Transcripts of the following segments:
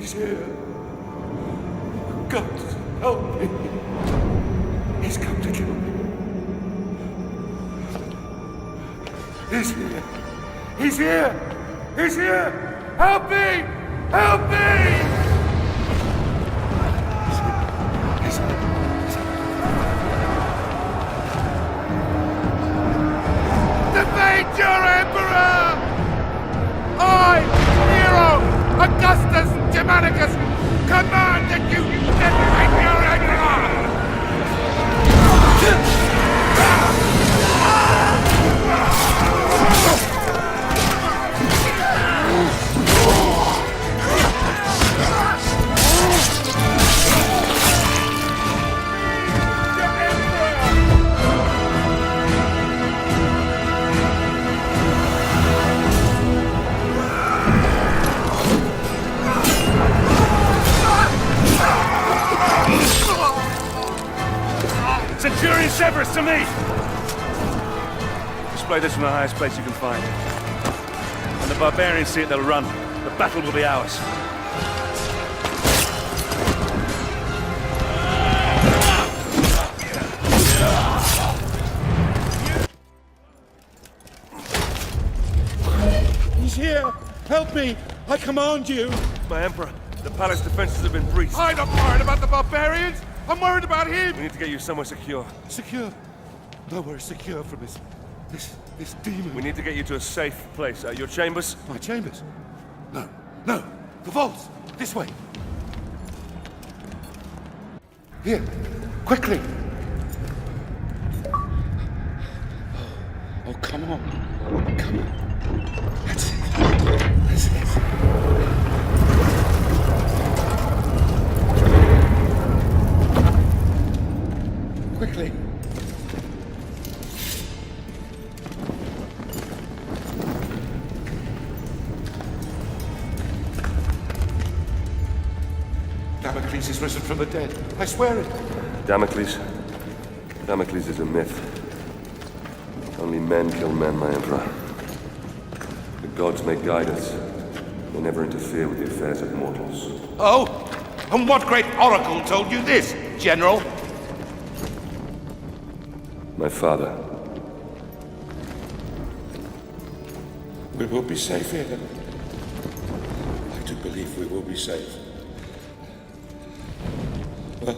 He's here. God, help me. He's come to kill me. He's here. He's here. He's here. Help me! Help me! Defeat your Emperor! I, Nero, Augustus Germanicus, command that you defeat your Emperor! Centurion Severus, to me! Display this from the highest place you can find. When the barbarians see it, they'll run. The battle will be ours. He's here! Help me! I command you! My Emperor, the palace defenses have been breached. I'm not worried about the barbarians! I'm worried about him! We need to get you somewhere secure. Secure? Nowhere secure from this demon. We need to get you to a safe place. Your chambers? My chambers? No. No! The vaults! This way! Here! Quickly! Oh, come on! Come on! That's it! That's it! Quickly! Damocles is risen from the dead. I swear it. Damocles? Damocles is a myth. Only men kill men, my Emperor. The gods may guide us. They never interfere with the affairs of mortals. Oh? And what great oracle told you this, General? My father. We will be safe here. I do believe we will be safe. Well,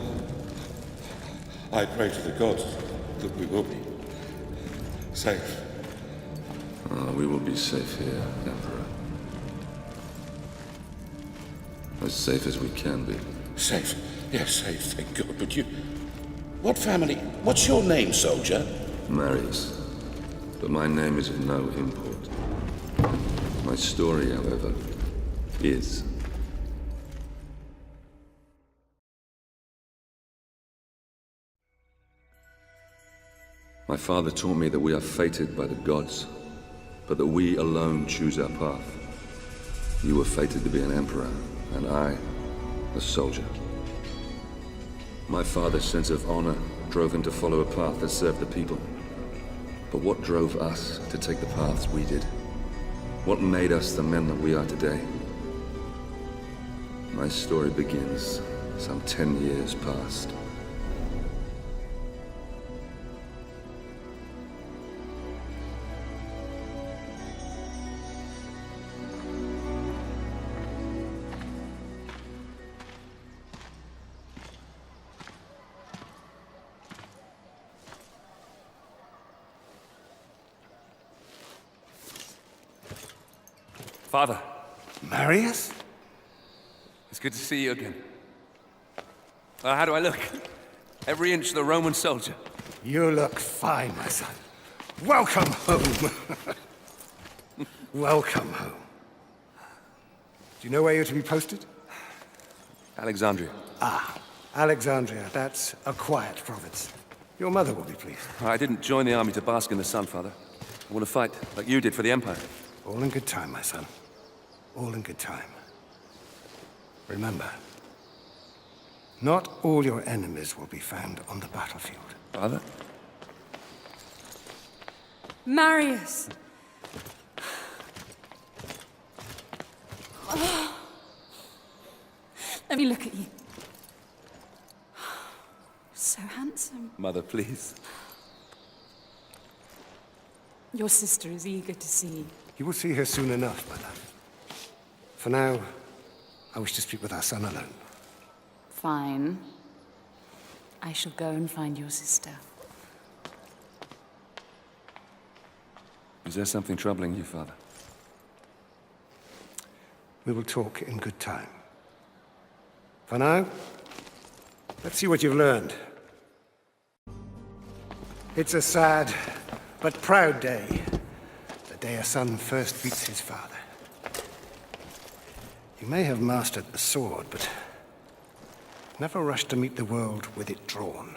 I pray to the gods that we will be safe. We will be safe here, Emperor. As safe as we can be. Safe? Yes, safe, thank God. But you... What family? What's your name, soldier? Marius. But my name is of no import. My story, however, is. My father taught me that we are fated by the gods, but that we alone choose our path. You were fated to be an emperor, and I, a soldier. My father's sense of honor drove him to follow a path that served the people. But what drove us to take the paths we did? What made us the men that we are today? My story begins some 10 years past. Father, Marius? it's good to see you again. How do I look? Every inch the Roman soldier. You look fine, my son. Welcome home. Welcome home. Do you know where you're to be posted? Alexandria. Ah, Alexandria. That's a quiet province. Your mother will be pleased. I didn't join the army to bask in the sun, Father. I want to fight, like you did for the Empire. All in good time, my son. All in good time. Remember, not all your enemies will be found on the battlefield. Father? Marius! Let me look at you. So handsome. Mother, please. Your sister is eager to see you. You will see her soon enough, my love. For now, I wish to speak with our son alone. Fine. I shall go and find your sister. Is there something troubling you, Father? We will talk in good time. For now, let's see what you've learned. It's a sad but proud day. The day a son first beats his father. You may have mastered the sword, but never rush to meet the world with it drawn.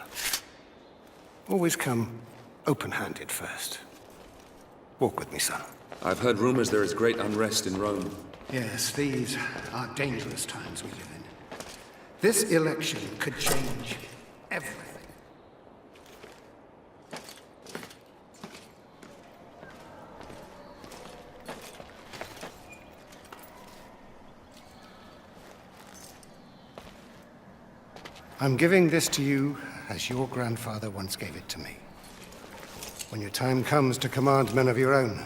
Always come open-handed first. Walk with me, son. I've heard rumors there is great unrest in Rome. Yes, these are dangerous times we live in. This election could change everything. I'm giving this to you as your grandfather once gave it to me. When your time comes to command men of your own,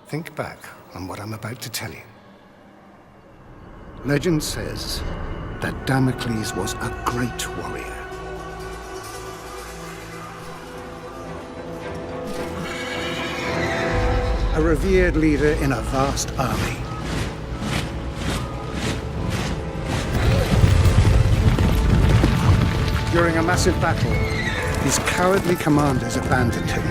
think back on what I'm about to tell you. Legend says that Damocles was a great warrior. A revered leader in a vast army. During a massive battle, his cowardly commanders abandoned him.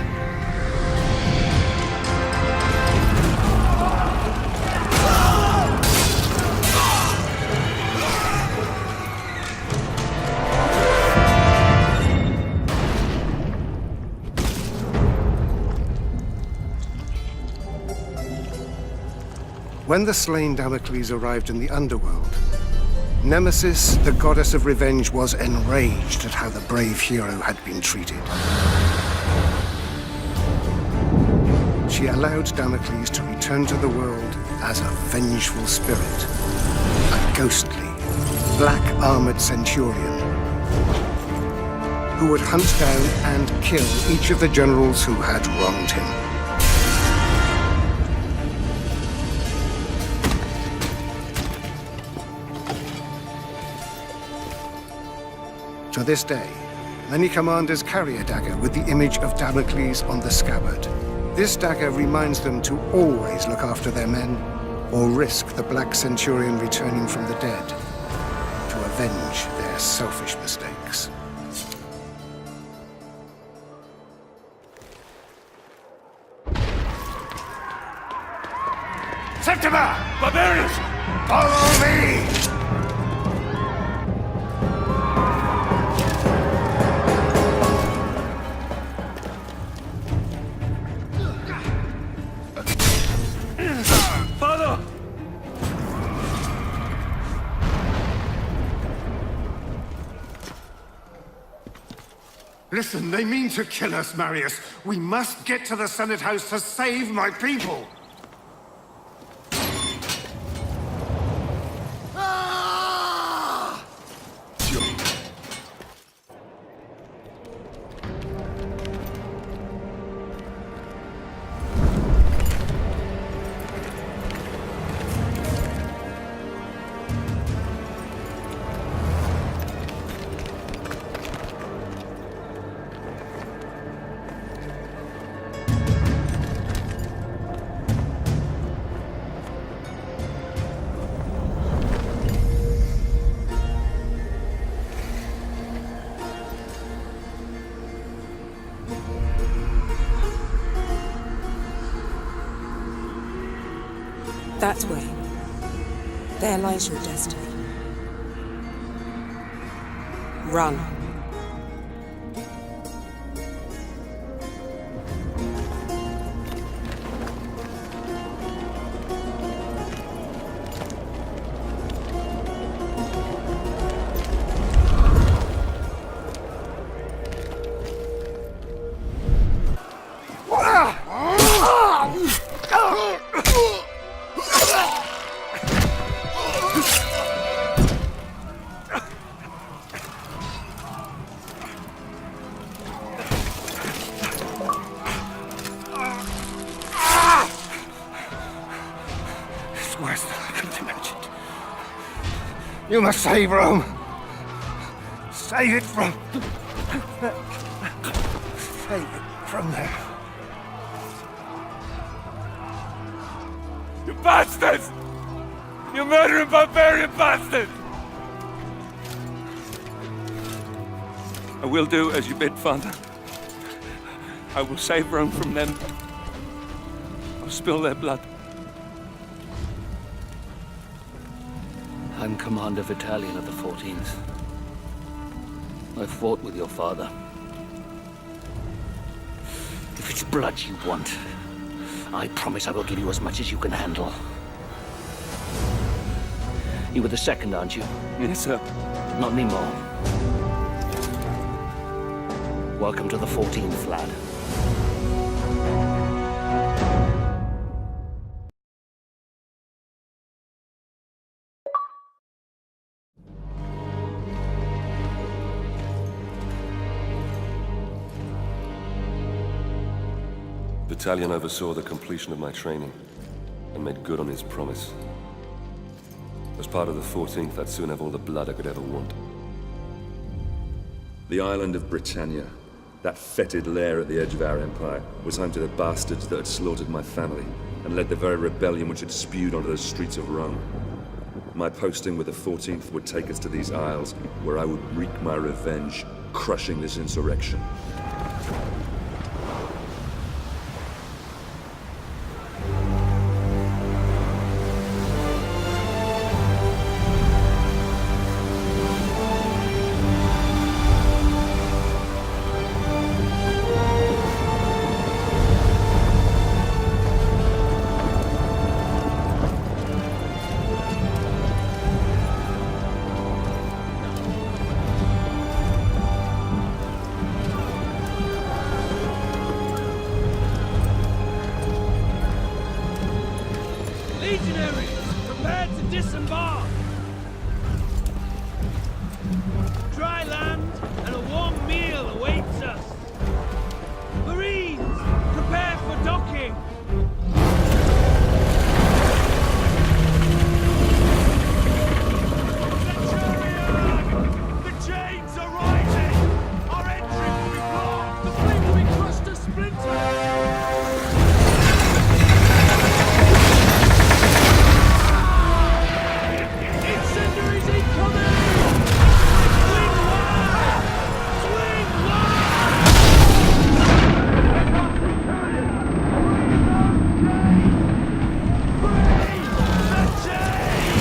When the slain Damocles arrived in the underworld, Nemesis, the goddess of revenge, was enraged at how the brave hero had been treated. She allowed Damocles to return to the world as a vengeful spirit, a ghostly, black-armored centurion who would hunt down and kill each of the generals who had wronged him. To this day, many commanders carry a dagger with the image of Damocles on the scabbard. This dagger reminds them to always look after their men, or risk the Black Centurion returning from the dead to avenge their selfish mistakes. Septima! Barbarians! Follow me! Listen, they mean to kill us, Marius. We must get to the Senate House to save my people. That way. There lies your destiny. Run. Worse than I could have imagined. You must save Rome. Save it from... Save it from there. You bastards! You murdering barbarian bastards! I will do as you bid, Father. I will save Rome from them. I'll spill their blood. I'm Commander Battalion of the 14th. I fought with your father. If it's blood you want, I promise I will give you as much as you can handle. You were the second, aren't you? Yes, sir. Not anymore. Welcome to the 14th, lad. Battalion oversaw the completion of my training and made good on his promise. As part of the 14th, I'd soon have all the blood I could ever want. The island of Britannia, that fetid lair at the edge of our empire, was home to the bastards that had slaughtered my family and led the very rebellion which had spewed onto the streets of Rome. My posting with the 14th would take us to these isles, where I would wreak my revenge, crushing this insurrection. Legionaries, prepare to disembark! Dry land and a warm meal awaits us. Marines, prepare for docking! Centurion! The chains are rising! Our entry will be blocked! The fleet will be crushed to splinters! Incendiaries incoming! Swing wide! Swing wide! Break the chains!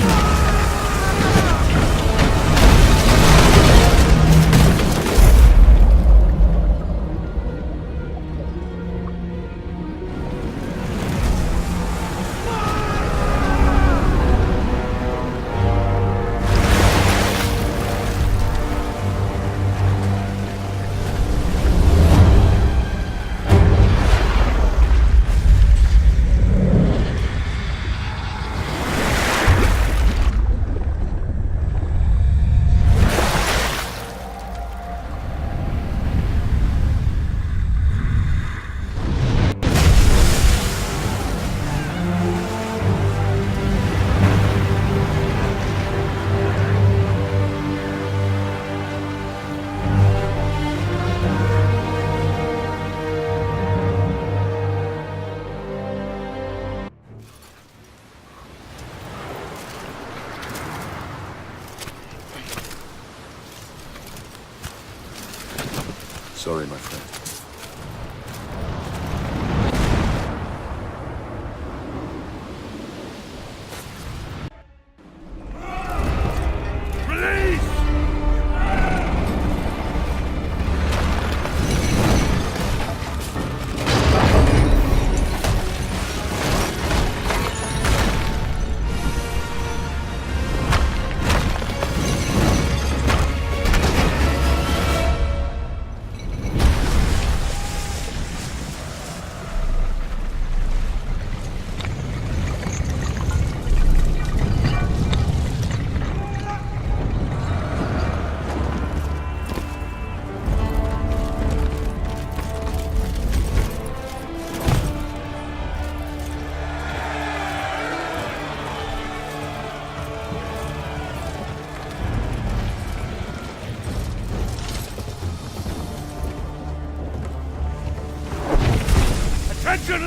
Sorry, my friend.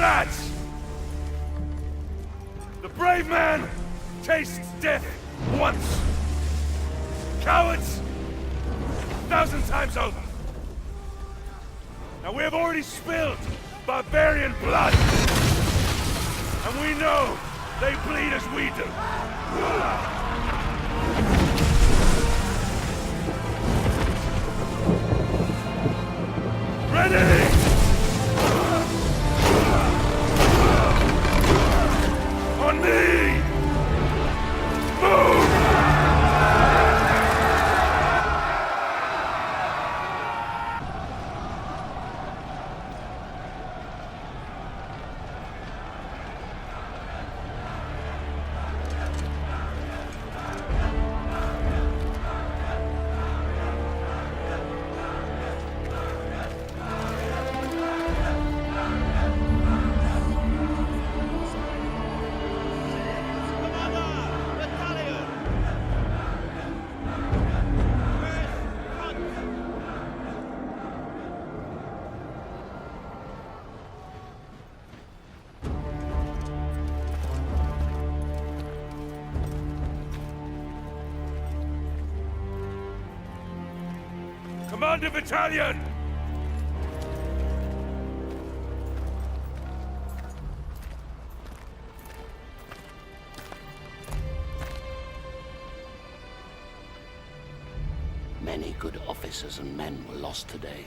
Lads! The brave man tastes death once. Cowards! 1,000 times over. Now we have already spilled barbarian blood. And we know they bleed as we do. Ready! On me! Move! Commander Battalion! Many good officers and men were lost today.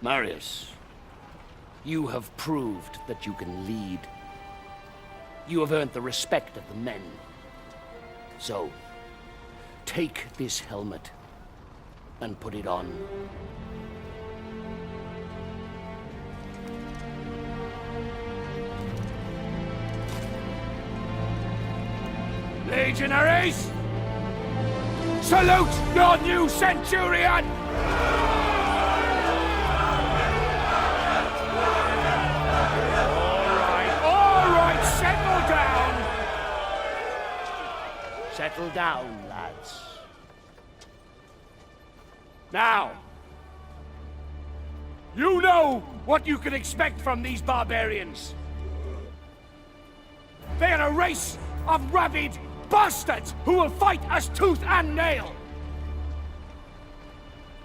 Marius, you have proved that you can lead. You have earned the respect of the men. So, take this helmet and put it on. Legionaries! Salute your new centurion! All right, settle down! Settle down, lads. Now, you know what you can expect from these barbarians. They are a race of rabid bastards who will fight us tooth and nail.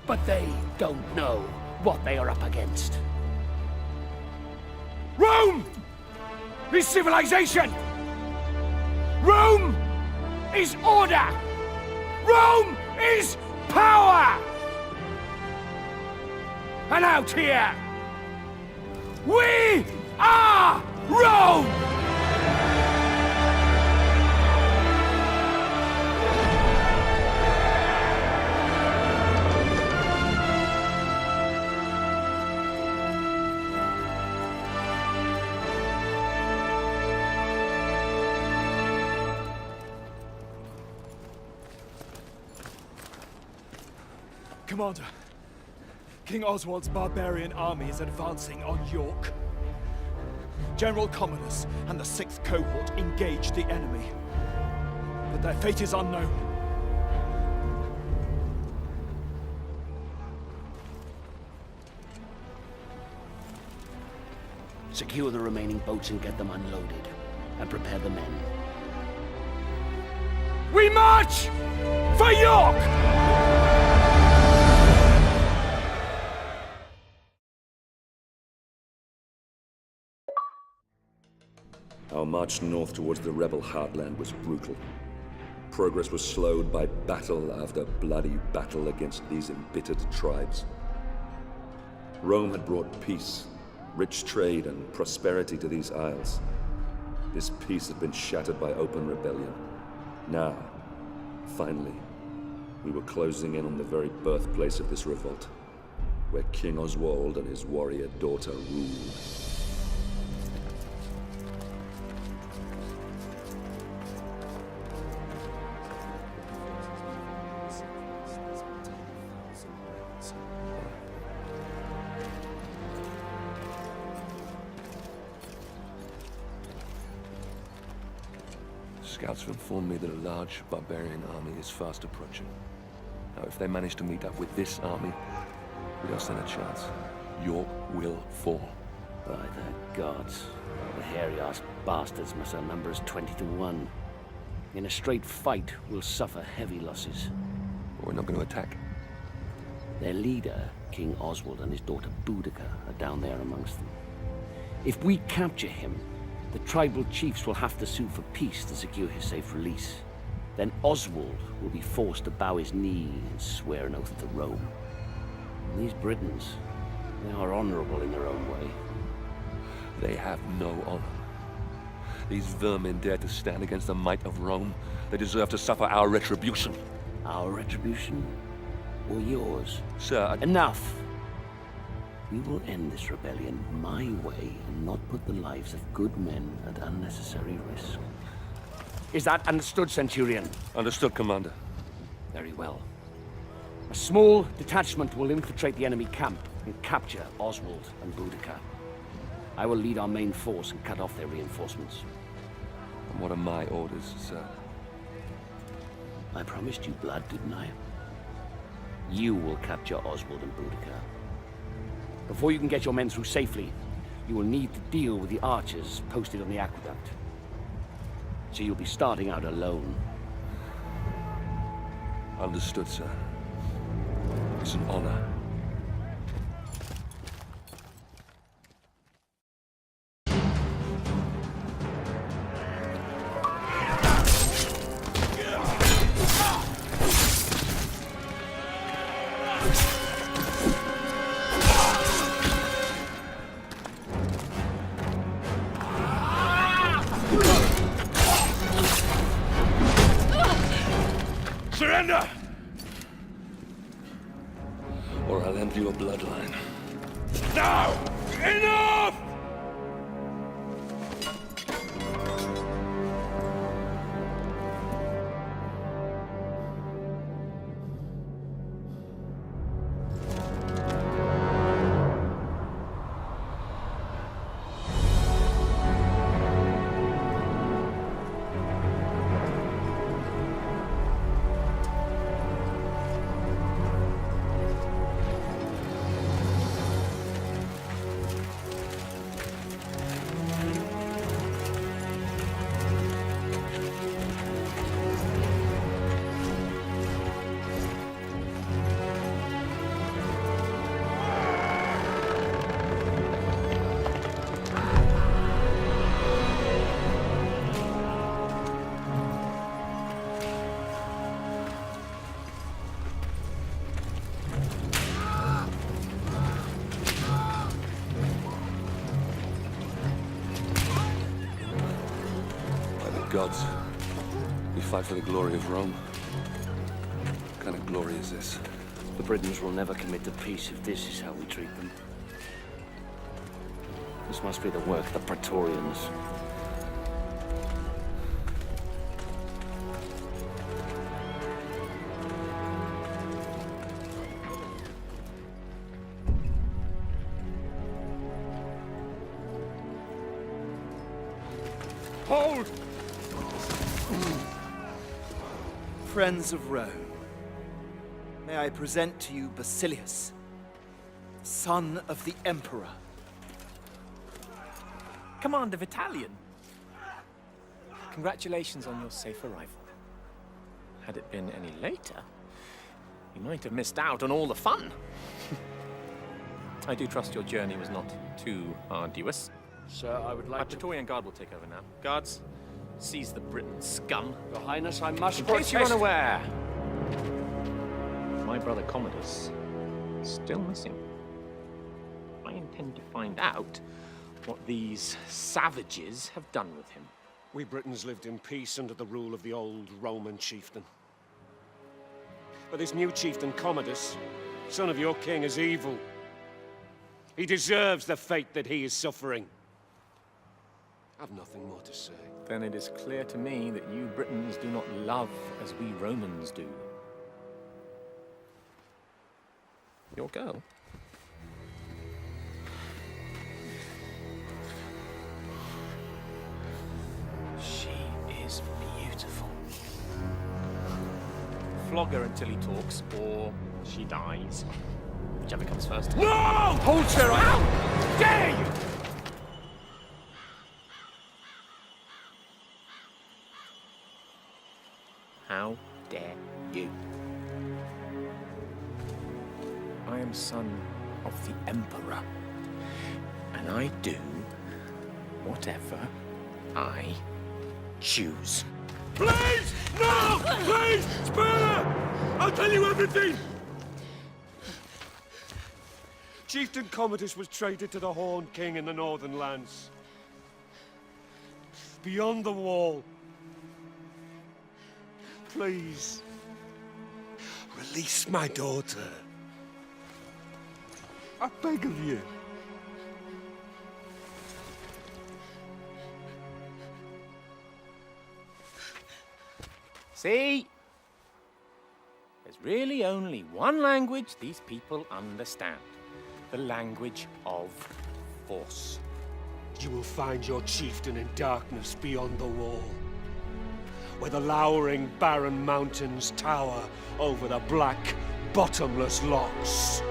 But they don't know what they are up against. Rome is civilization. Rome is order. Rome is power. And out here, we are Rome! Commander, King Oswald's barbarian army is advancing on York. General Commodus and the 6th Cohort engaged the enemy, but their fate is unknown. Secure the remaining boats and get them unloaded, and prepare the men. We march for York! Our march north towards the rebel heartland was brutal. Progress was slowed by battle after bloody battle against these embittered tribes. Rome had brought peace, rich trade, and prosperity to these isles. This peace had been shattered by open rebellion. Now, finally, we were closing in on the very birthplace of this revolt, where King Oswald and his warrior daughter ruled. Scouts have informed me that a large barbarian army is fast approaching. Now, if they manage to meet up with this army, we don't stand a chance. York will fall. By the gods, the hairy-ass bastards must outnumber us 20 to 1. In a straight fight, we'll suffer heavy losses. We're not going to attack. Their leader, King Oswald, and his daughter Boudica are down there amongst them. If we capture him, the tribal chiefs will have to sue for peace to secure his safe release. Then Oswald will be forced to bow his knee and swear an oath to Rome. And these Britons, they are honorable in their own way. They have no honor. These vermin dare to stand against the might of Rome. They deserve to suffer our retribution. Our retribution? Or yours? Sir, Enough! We will end this rebellion my way and not put the lives of good men at unnecessary risk. Is that understood, Centurion? Understood, Commander. Very well. A small detachment will infiltrate the enemy camp and capture Oswald and Boudica. I will lead our main force and cut off their reinforcements. And what are my orders, sir? I promised you blood, didn't I? You will capture Oswald and Boudica. Before you can get your men through safely, you will need to deal with the archers posted on the aqueduct. So you'll be starting out alone. Understood, sir. It's an honor. Surrender! Or I'll end your bloodline. Now! Enough! Gods, we fight for the glory of Rome. What kind of glory is this? The Britons will never commit to peace if this is how we treat them. This must be the work of the Praetorians. Hold! Friends of Rome, may I present to you Basilius, son of the Emperor. Commander Vitalian. Congratulations on your safe arrival. Had it been any later, you might have missed out on all the fun. I do trust your journey was not too arduous. Sir, I would My like to... Praetorian Guard will take over now. Guards, seize the Briton scum. Your Highness, I must In case you're protest... unaware, my brother Commodus is still missing. I intend to find out what these savages have done with him. We Britons lived in peace under the rule of the old Roman chieftain. But this new chieftain, Commodus, son of your king, is evil. He deserves the fate that he is suffering. I've nothing more to say. Then it is clear to me that you Britons do not love as we Romans do. Your girl? She is beautiful. Flog her until he talks, or she dies. Whichever comes first. No! Hold your How dare you! How dare you? I am son of the Emperor, and I do whatever I choose. Please! No! Please! Spare her! I'll tell you everything! Chieftain Commodus was traded to the Horned King in the Northern Lands. Beyond the wall. Please. Release my daughter. I beg of you. See? There's really only one language these people understand. The language of force. You will find your chieftain in darkness beyond the wall, where the lowering barren mountains tower over the black, bottomless locks.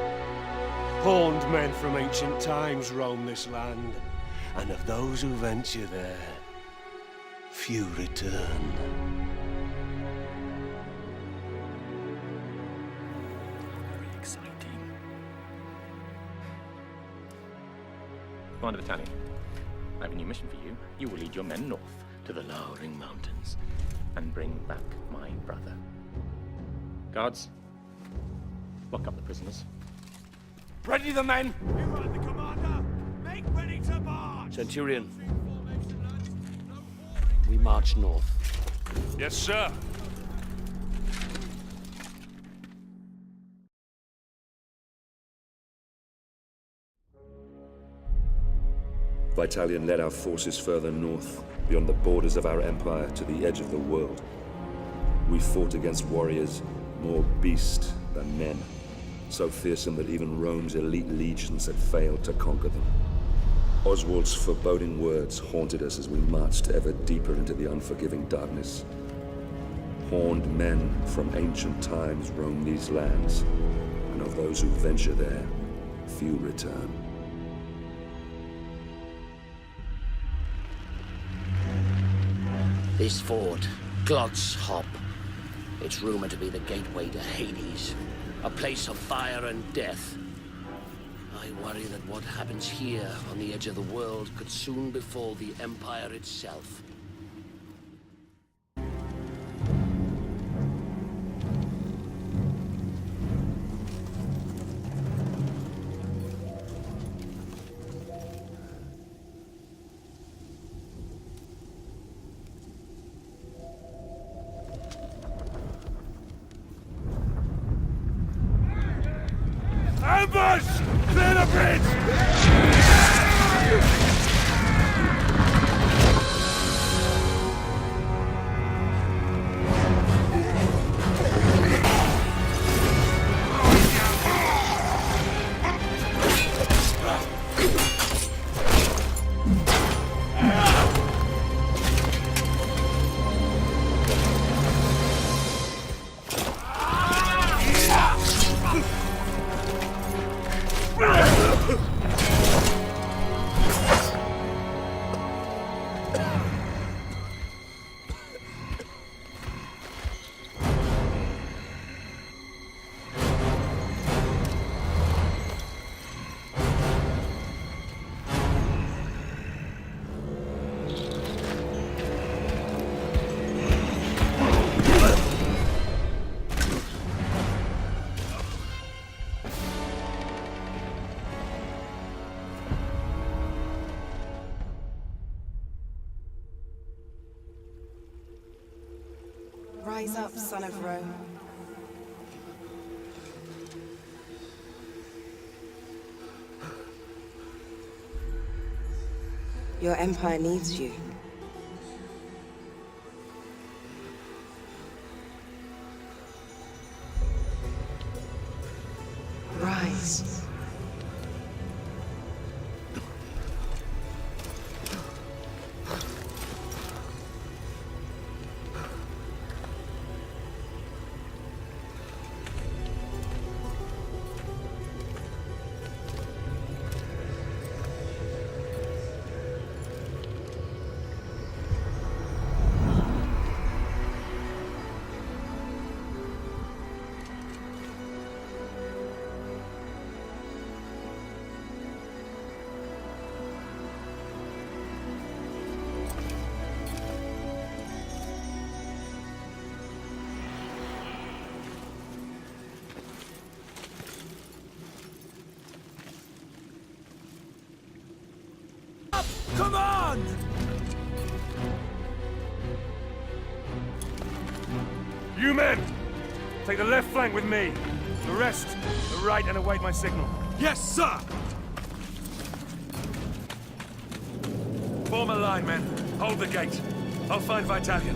Horned men from ancient times roam this land, and of those who venture there, few return. Very exciting. Commander Battalion, I have a new mission for you. You will lead your men north to the lowering mountains and bring back my brother. Guards, lock up the prisoners. Ready the men! You are the commander! Make ready to march! Centurion, we march north. Yes, sir. Vitalian led our forces further north, beyond the borders of our empire to the edge of the world. We fought against warriors more beast than men, so fearsome that even Rome's elite legions had failed to conquer them. Oswald's foreboding words haunted us as we marched ever deeper into the unforgiving darkness. Horned men from ancient times roam these lands, and of those who venture there, few return. This fort, Glod's Hop. It's rumored to be the gateway to Hades, a place of fire and death. I worry that what happens here on the edge of the world could soon befall the Empire itself. Ambush! Clear the bridge! Rise up, son of Rome. Your empire needs you. Rise. Come on! You men! Take the left flank with me. The rest, the right, and await my signal. Yes, sir! Form a line, men. Hold the gate. I'll find Vitalian.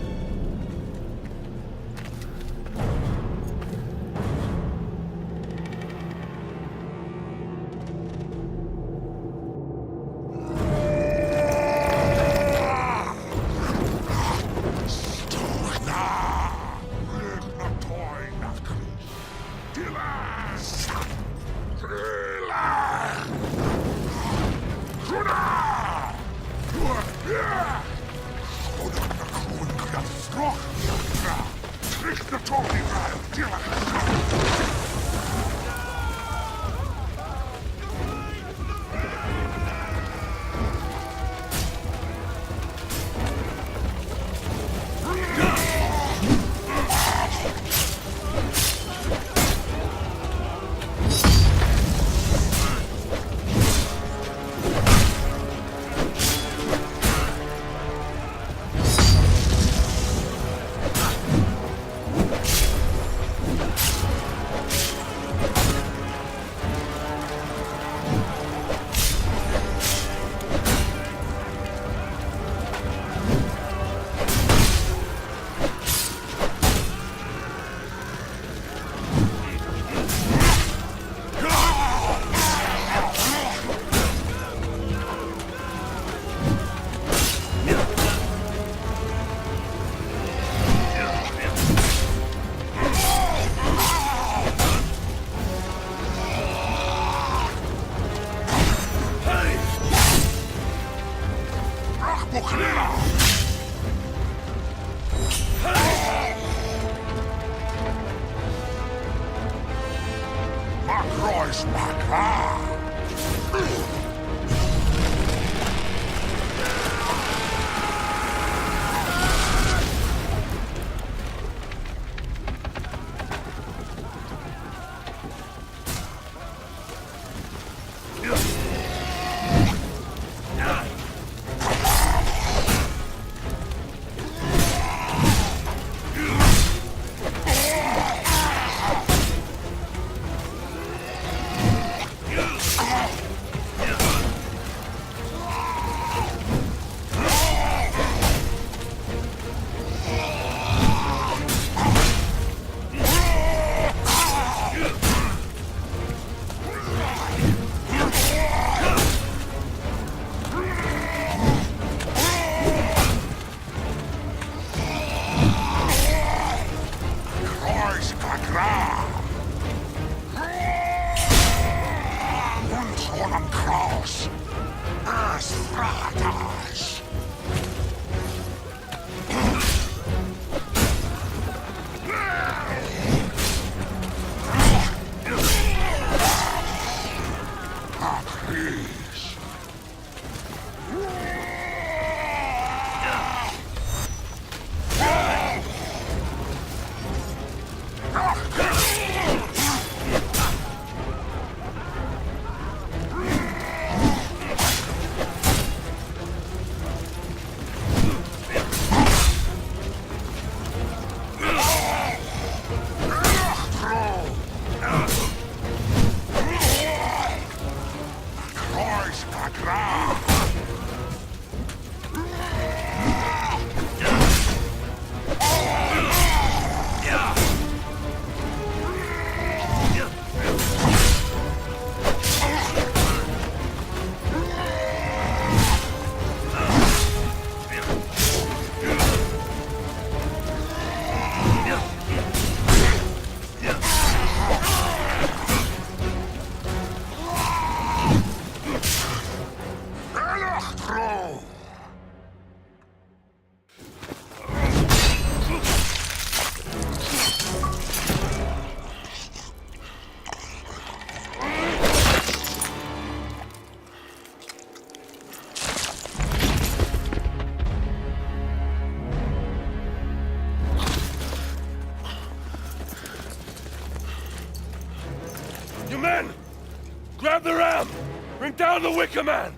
Men! Grab the ram! Bring down the Wicker Man!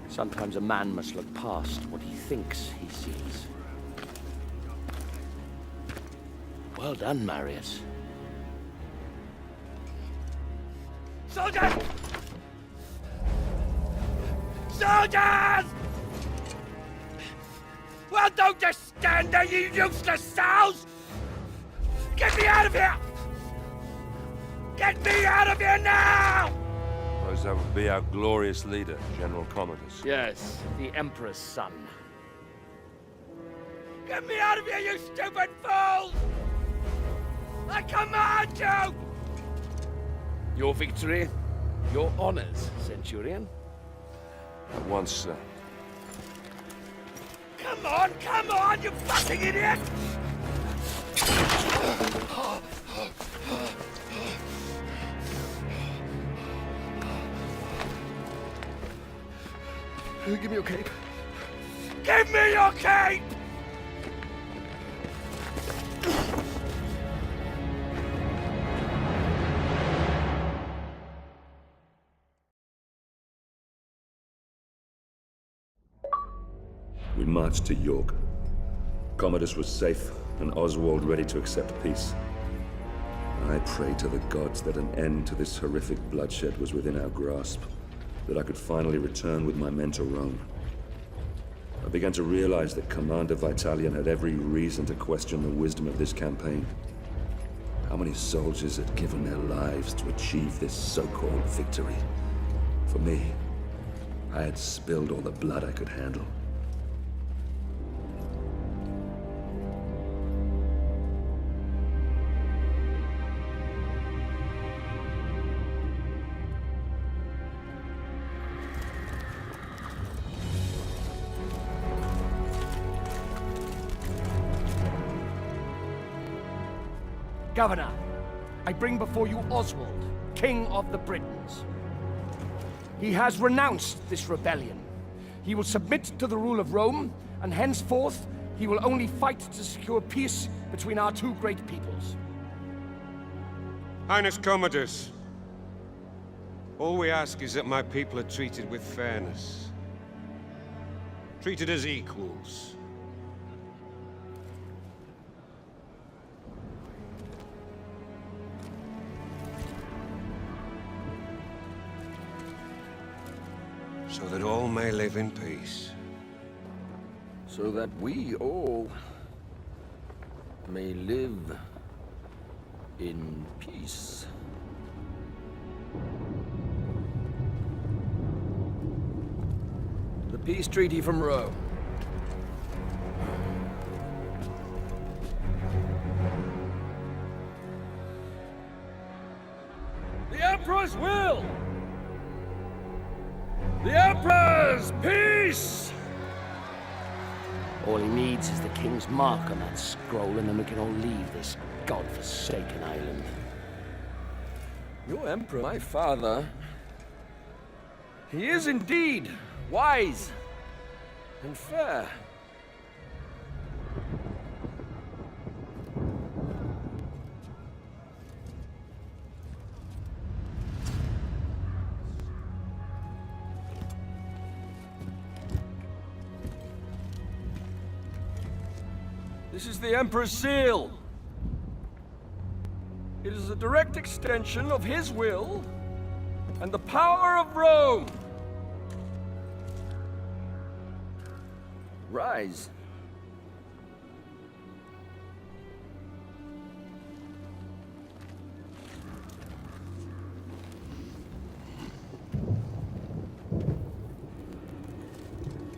Sometimes a man must look past what he thinks he sees. Well done, Marius. Soldiers! Soldiers! Well, don't just stand there, you useless sows! Get me out of here! Get me out of here now! Suppose that would be our glorious leader, General Commodus. Yes, the Emperor's son. Get me out of here, you stupid fools! I command you! Your victory, your honors, Centurion. At once, sir. Come on, you fucking idiot! Give me your cape. Give me your cape! We marched to York. Commodus was safe, and Oswald ready to accept peace. I prayed to the gods that an end to this horrific bloodshed was within our grasp, that I could finally return with my men to Rome. I began to realize that Commander Vitalian had every reason to question the wisdom of this campaign. How many soldiers had given their lives to achieve this so-called victory? For me, I had spilled all the blood I could handle. Governor, I bring before you Oswald, King of the Britons. He has renounced this rebellion. He will submit to the rule of Rome, and henceforth he will only fight to secure peace between our two great peoples. Highness Commodus, all we ask is that my people are treated with fairness. Treated as equals. So that all may live in peace. So that we all may live in peace. The peace treaty from Rome. The Emperor's will! The Emperor's peace! All he needs is the King's mark on that scroll, and then we can all leave this godforsaken island. Your Emperor, my father, he is indeed wise and fair. This is the Emperor's seal. It is a direct extension of his will and the power of Rome. Rise.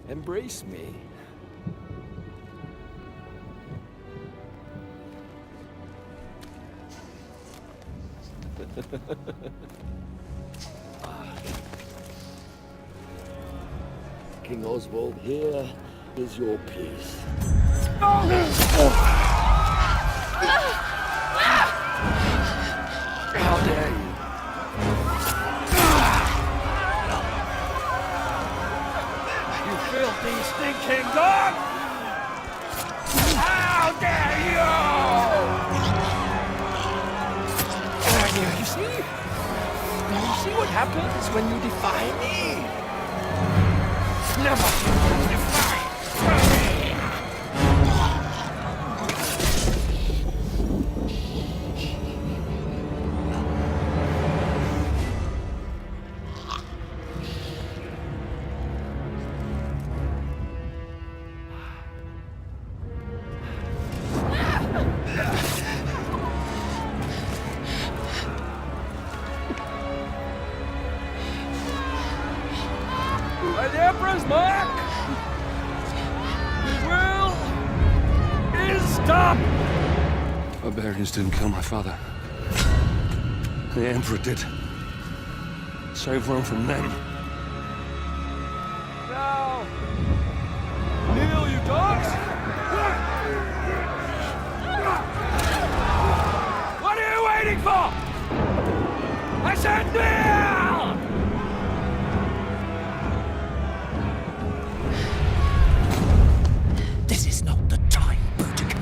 Embrace me. King Oswald, here is your peace. How dare you? You filthy, stinking dog! How dare you! You see? Now you see what happens when you defy me? Never defy me! By the Emperor's mark, his will is done! Barbarians didn't kill my father. The Emperor did. Save Rome from them. Now, kneel, you dogs! What are you waiting for? I said kneel! This is not the time, Boudica.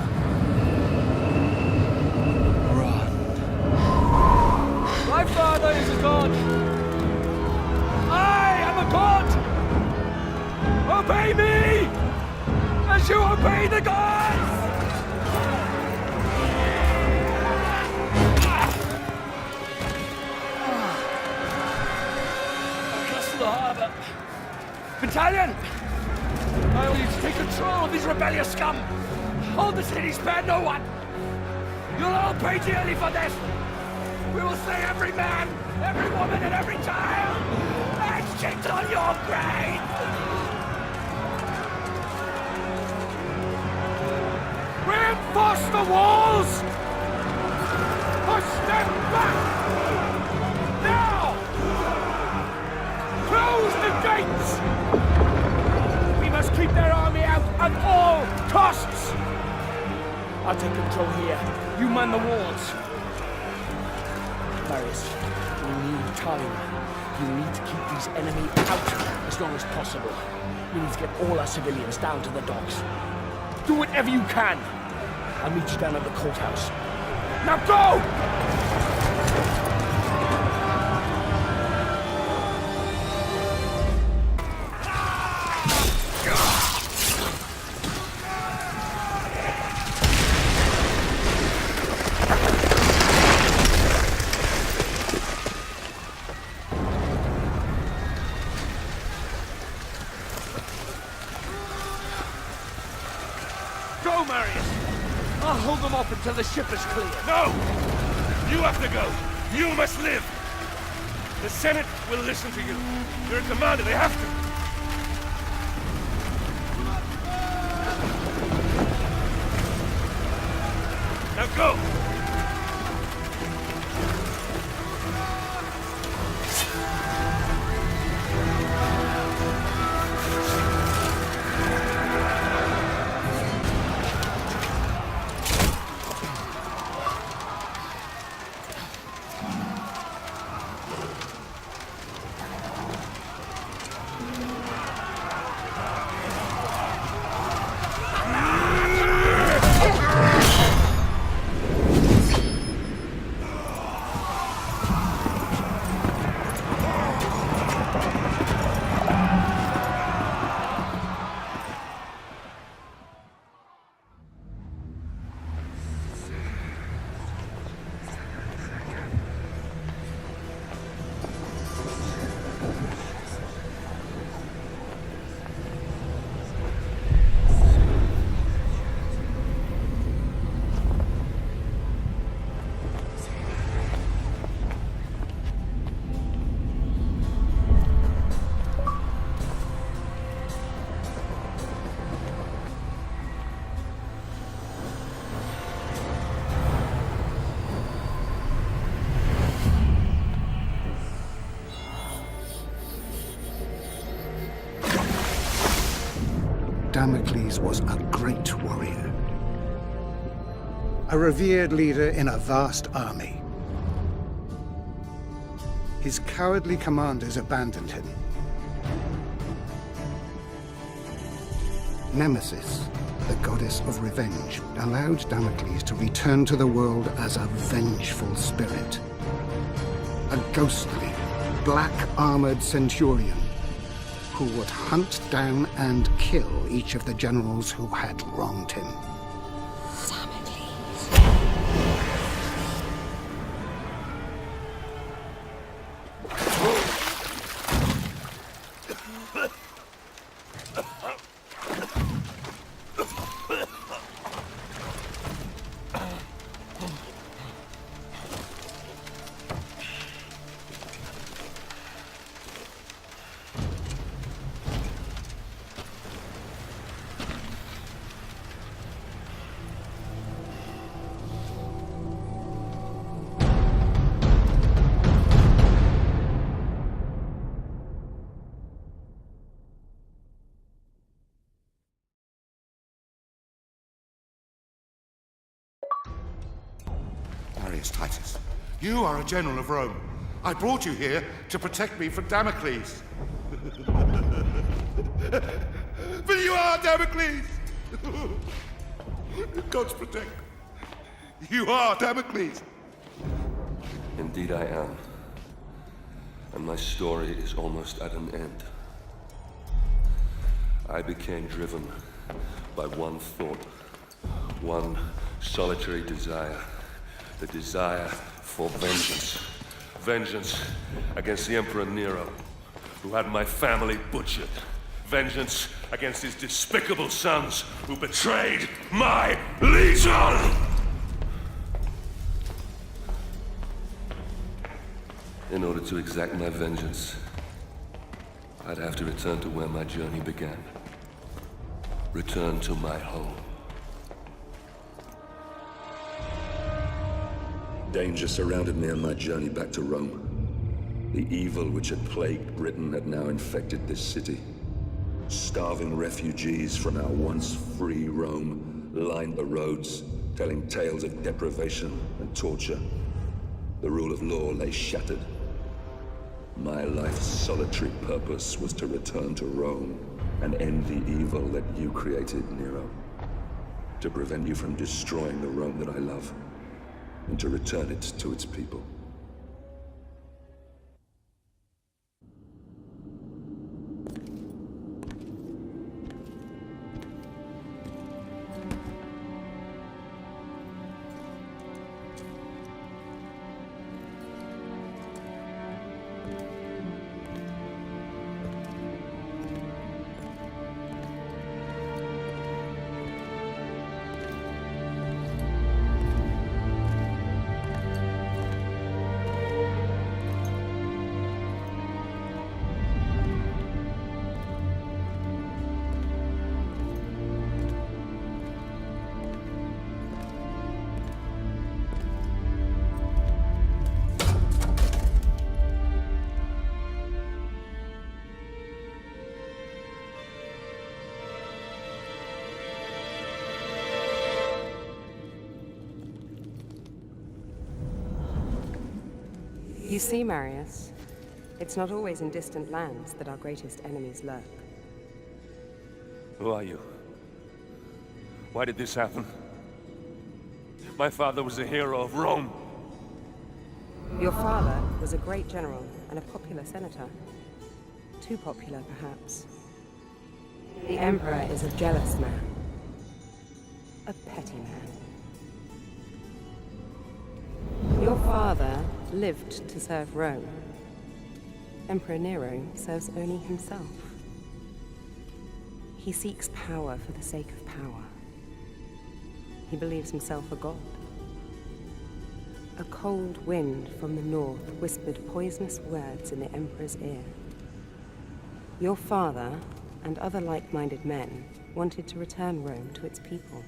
My father is a god. I am a god. Obey me, as you obey the gods. Across the harbor. Battalion, I want you to take control of these rebellious scum. Hold the city, spare no one. You'll all pay dearly for this. We will slay every man, every woman, and every child! And shit on your grave! Reinforce the walls! Push them back! Now! Close the gates! We must keep their army out at all costs! I'll take control here. You man the walls. Marius, we need time. You need to keep these enemy out as long as possible. We need to get all our civilians down to the docks. Do whatever you can. I'll meet you down at the courthouse. Now go! Go, Marius! I'll hold them off until the ship is clear. No! You have to go. You must live. The Senate will listen to you. You're a commander. They have to. Now go! Damocles was a great warrior, a revered leader in a vast army. His cowardly commanders abandoned him. Nemesis, the goddess of revenge, allowed Damocles to return to the world as a vengeful spirit. A ghostly, black-armored centurion who would hunt down and kill each of the generals who had wronged him. Titus, you are a general of Rome. I brought you here to protect me from Damocles. But you are Damocles! God's protect. You are Damocles! Indeed I am. And my story is almost at an end. I became driven by one thought, one solitary desire. The desire for vengeance. Vengeance against the Emperor Nero, who had my family butchered. Vengeance against his despicable sons, who betrayed my legion! In order to exact my vengeance, I'd have to return to where my journey began. Return to my home. Danger surrounded me on my journey back to Rome. The evil which had plagued Britain had now infected this city. Starving refugees from our once free Rome lined the roads, telling tales of deprivation and torture. The rule of law lay shattered. My life's solitary purpose was to return to Rome and end the evil that you created, Nero. To prevent you from destroying the Rome that I love, and to return it to its people. You see, Marius, it's not always in distant lands that our greatest enemies lurk. Who are you? Why did this happen? My father was a hero of Rome. Your father was a great general and a popular senator. Too popular, perhaps. The Emperor is a jealous man. A petty man. Your father lived to serve Rome. Emperor Nero serves only himself. He seeks power for the sake of power. He believes himself a god. A cold wind from the north whispered poisonous words in the Emperor's ear. Your father and other like-minded men wanted to return Rome to its people.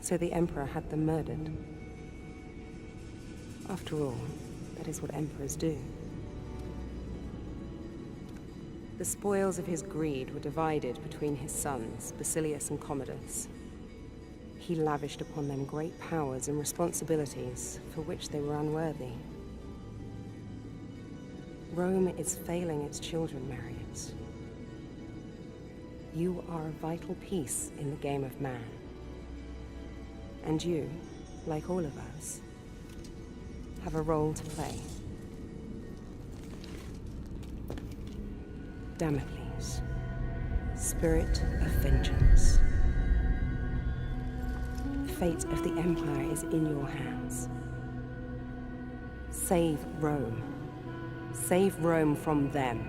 So the Emperor had them murdered. After all, that is what emperors do. The spoils of his greed were divided between his sons, Basilius and Commodus. He lavished upon them great powers and responsibilities for which they were unworthy. Rome is failing its children, Marius. You are a vital piece in the game of man. And you, like all of us, have a role to play. Damocles, spirit of vengeance. The fate of the Empire is in your hands. Save Rome. Save Rome from them.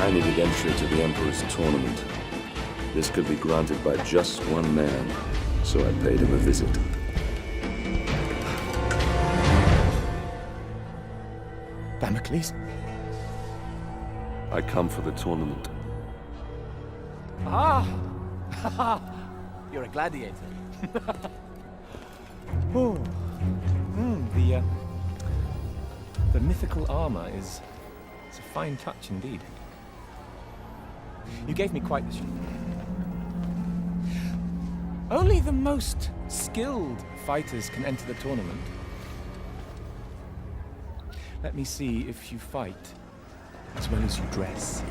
I needed entry to the Emperor's tournament. This could be granted by just one man, so I paid him a visit. Damocles? I come for the tournament. Ah! You're a gladiator. Oh. The mythical armor is a fine touch indeed. You gave me quite the show. Only the most skilled fighters can enter the tournament. Let me see if you fight as well as you dress.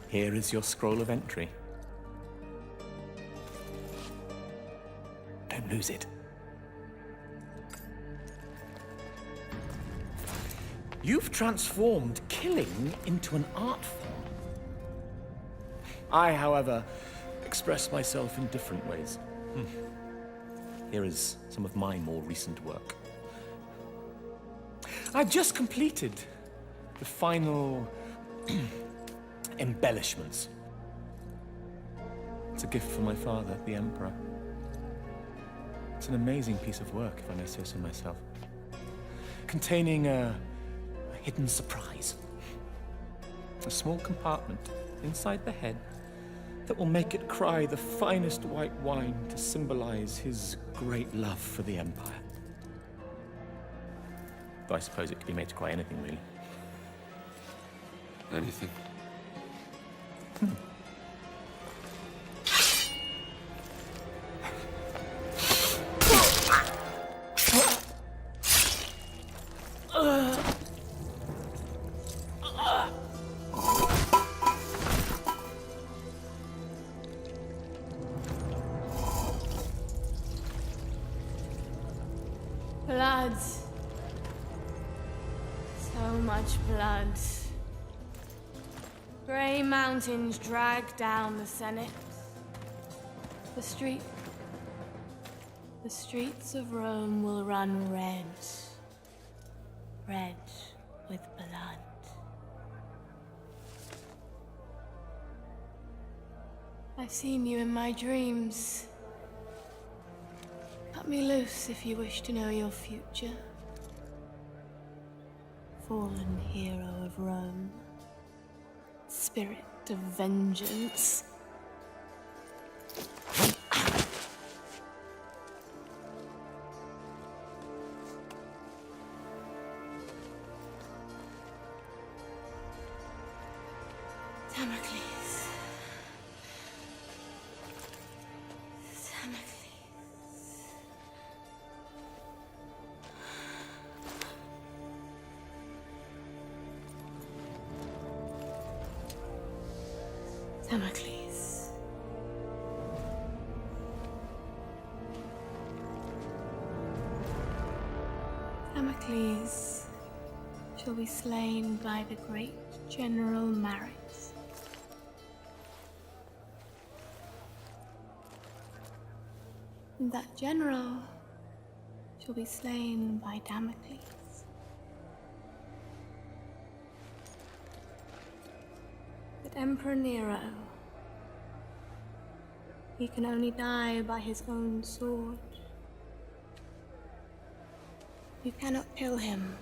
Here is your scroll of entry. Don't lose it. You've transformed killing into an art form. I, however, express myself in different ways. Here is some of my more recent work. I've just completed the final embellishments. It's a gift from my father, the Emperor. It's an amazing piece of work, if I may say so myself. Containing a hidden surprise. A small compartment inside the head that will make it cry the finest white wine to symbolize his great love for the Empire. Though I suppose it could be made to cry anything, really. Anything? Blood. So much blood. Grey mountains drag down the Senate. The streets of Rome will run red. Red with blood. I've seen you in my dreams. Cut me loose if you wish to know your future. Fallen hero of Rome. Spirit of vengeance. Damocles. Damocles. Damocles shall be slain by the great General Maris. And that general shall be slain by Damocles. But Emperor Nero, he can only die by his own sword. You cannot kill him.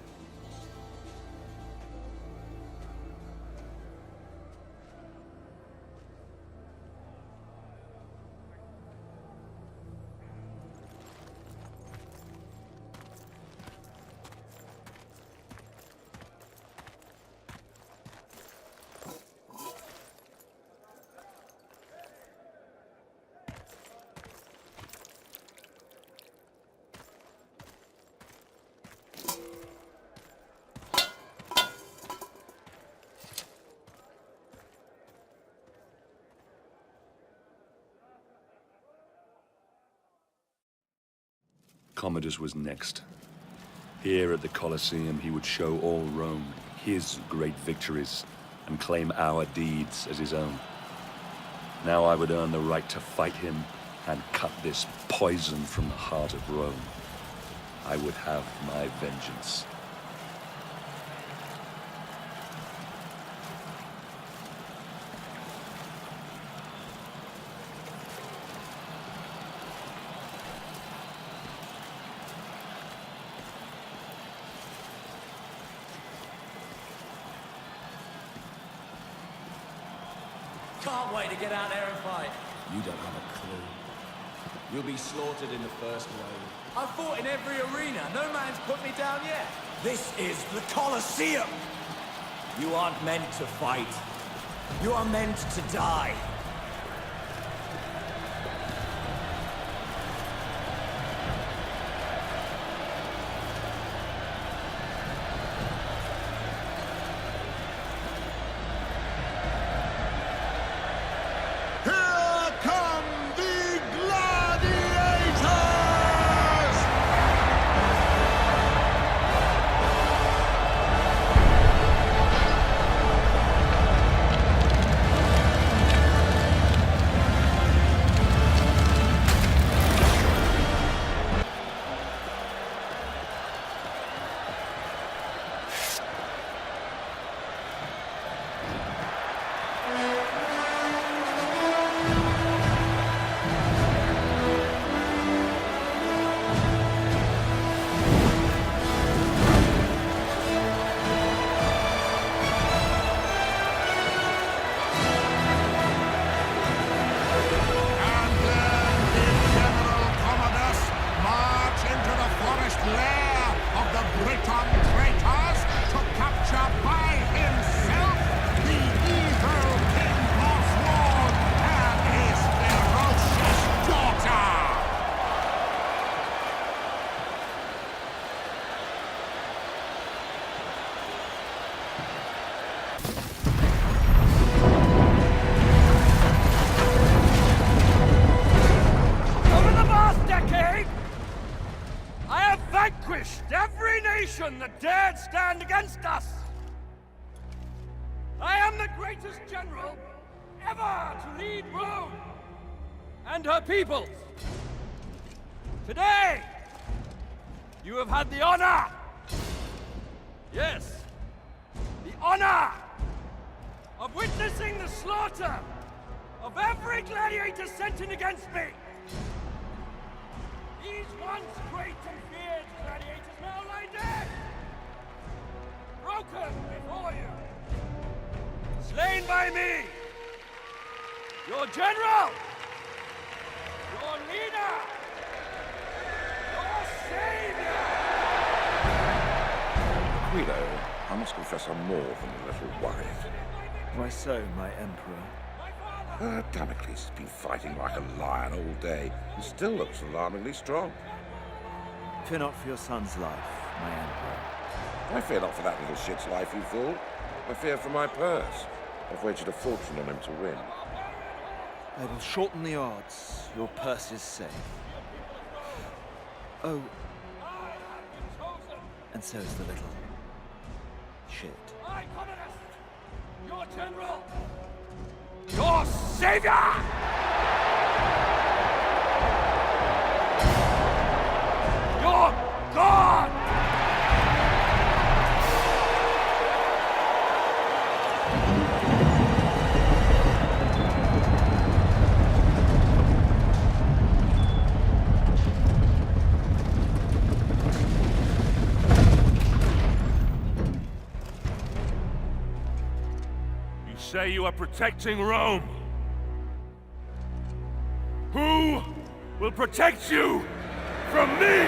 Commodus was next. Here at the Colosseum, he would show all Rome his great victories and claim our deeds as his own. Now I would earn the right to fight him and cut this poison from the heart of Rome. I would have my vengeance. Can't wait to get out there and fight. You don't have a clue. You'll be slaughtered in the first wave. I've fought in every arena. No man's put me down yet. This is the Colosseum. You aren't meant to fight. You are meant to die. Every nation that dared stand against us! I am the greatest general ever to lead Rome and her peoples. Today, you have had the honor, yes, the honor of witnessing the slaughter of every gladiator sent in against me! These once great and feared gladiators now lie dead! Broken before you! Slain by me! Your general! Your leader! Your savior! Guido, I must confess I'm more than a little worried. Why so, my emperor? Damocles has been fighting like a lion all day and still looks alarmingly strong. Fear not for your son's life, my emperor. I fear not for that little shit's life, you fool. I fear for my purse. I've wagered a fortune on him to win. I will shorten the odds. Your purse is safe. Oh. And so is the little shit. I, Commodus, your general, your savior! Your God! Say you are protecting Rome. Who will protect you from me?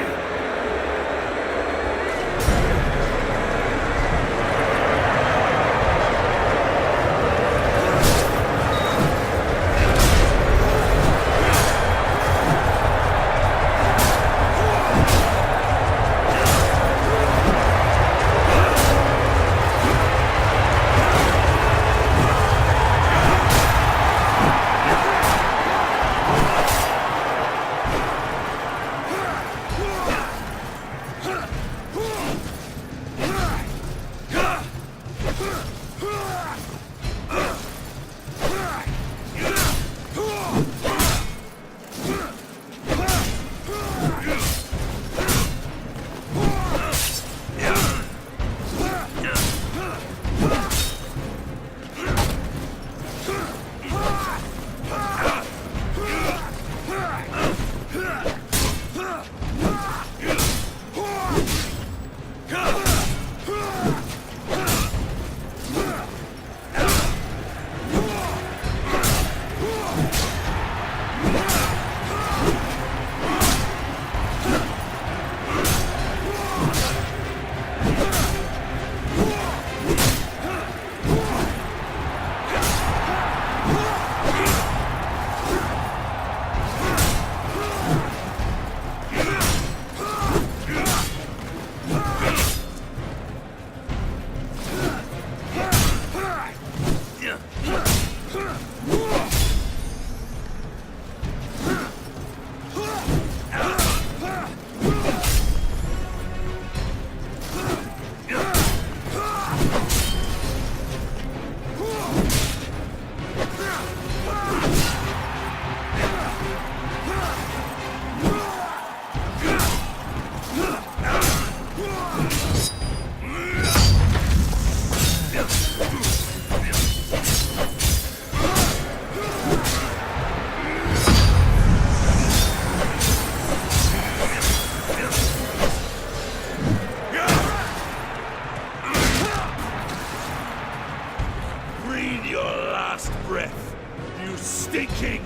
Stinking,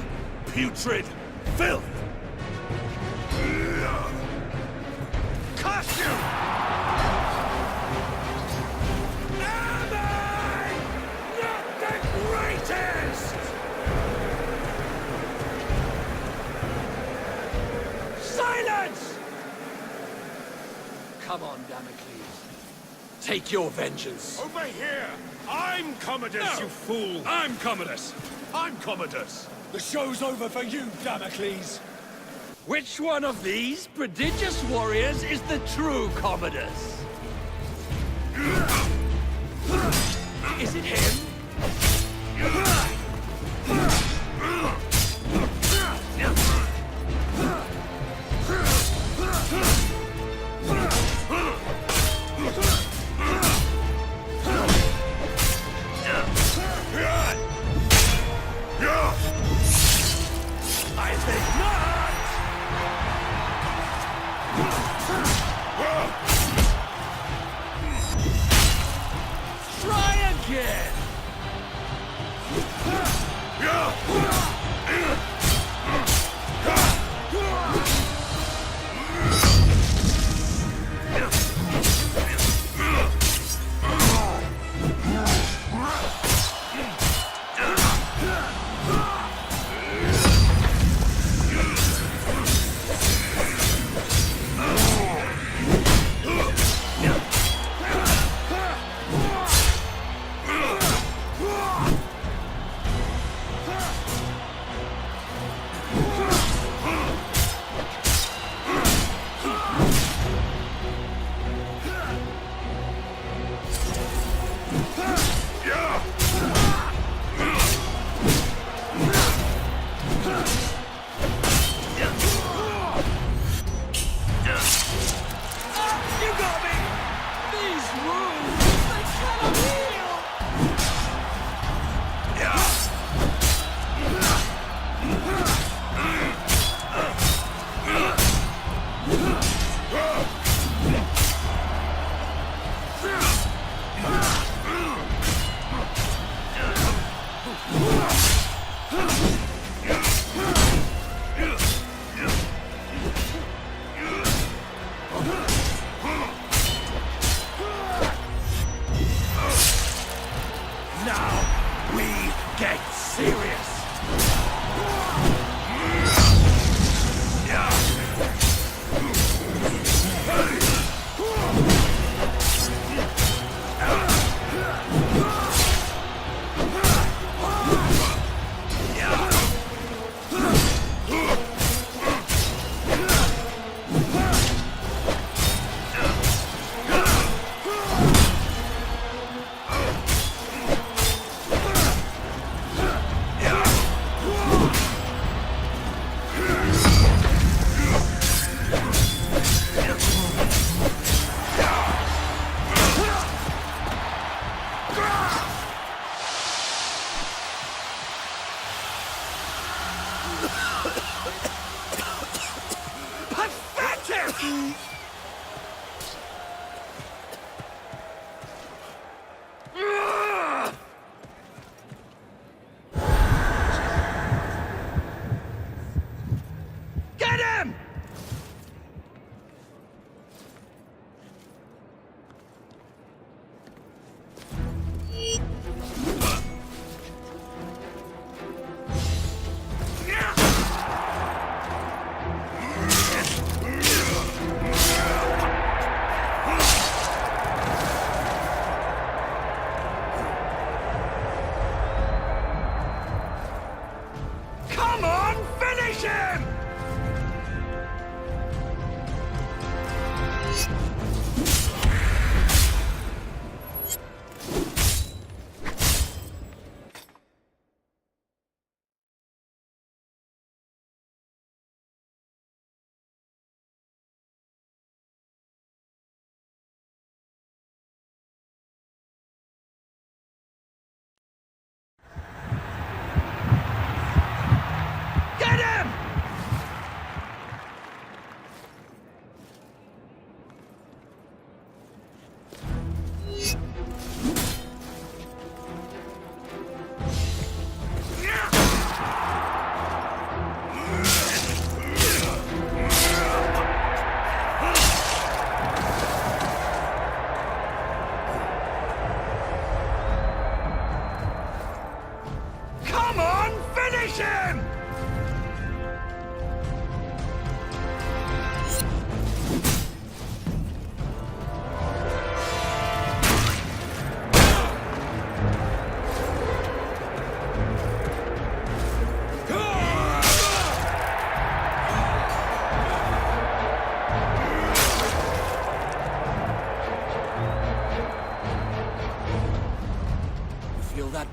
putrid filth! Curse you! Am I not the greatest? Silence! Come on, Damocles. Take your vengeance. Over here! I'm Commodus, you fool! I'm Commodus! I'm Commodus! The show's over for you, Damocles. Which one of these prodigious warriors is the true Commodus? Is it him? Yeah! I think not! Try again!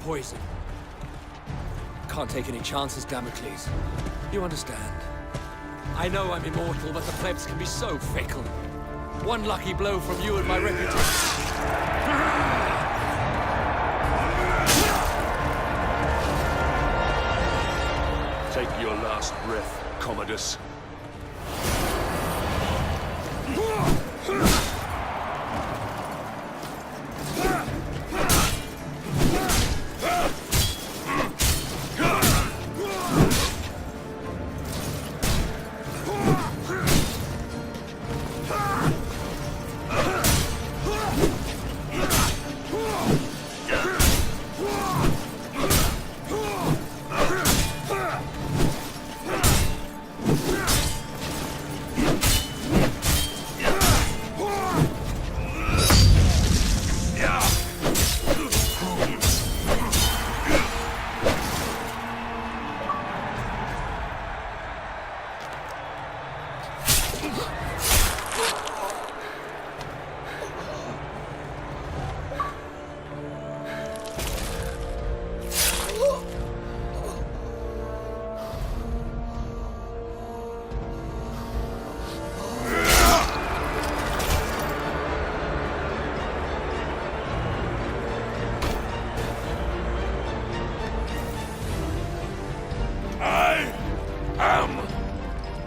Poison. Can't take any chances, Damocles. You understand. I know I'm immortal, but the plebs can be so fickle. One lucky blow from you and my reputation. Take your last breath, Commodus.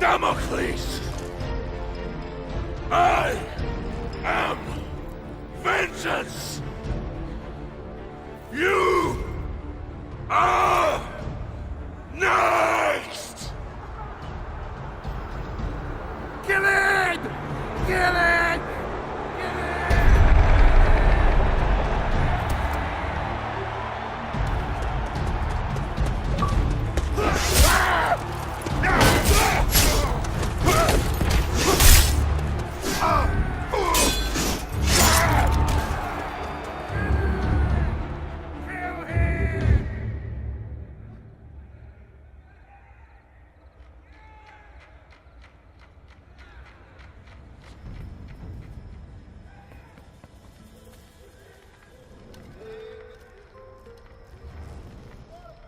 Damocles! I am vengeance! You are next! Kill it! Kill it!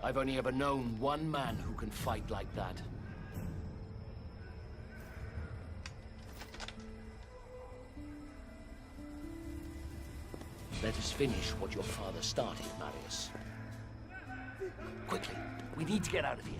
I've only ever known one man who can fight like that. Let us finish what your father started, Marius. Quickly, we need to get out of here.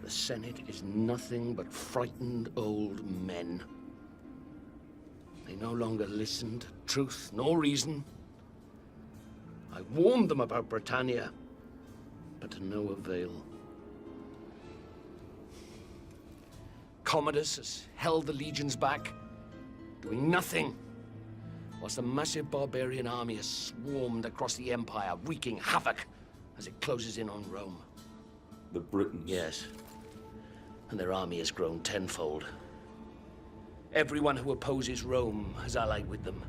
The Senate is nothing but frightened old men. They no longer listen to truth nor reason. I warned them about Britannia, but to no avail. Commodus has held the legions back, doing nothing, whilst a massive barbarian army has swarmed across the Empire, wreaking havoc as it closes in on Rome. The Britons? Yes. And their army has grown tenfold. Everyone who opposes Rome has allied with them.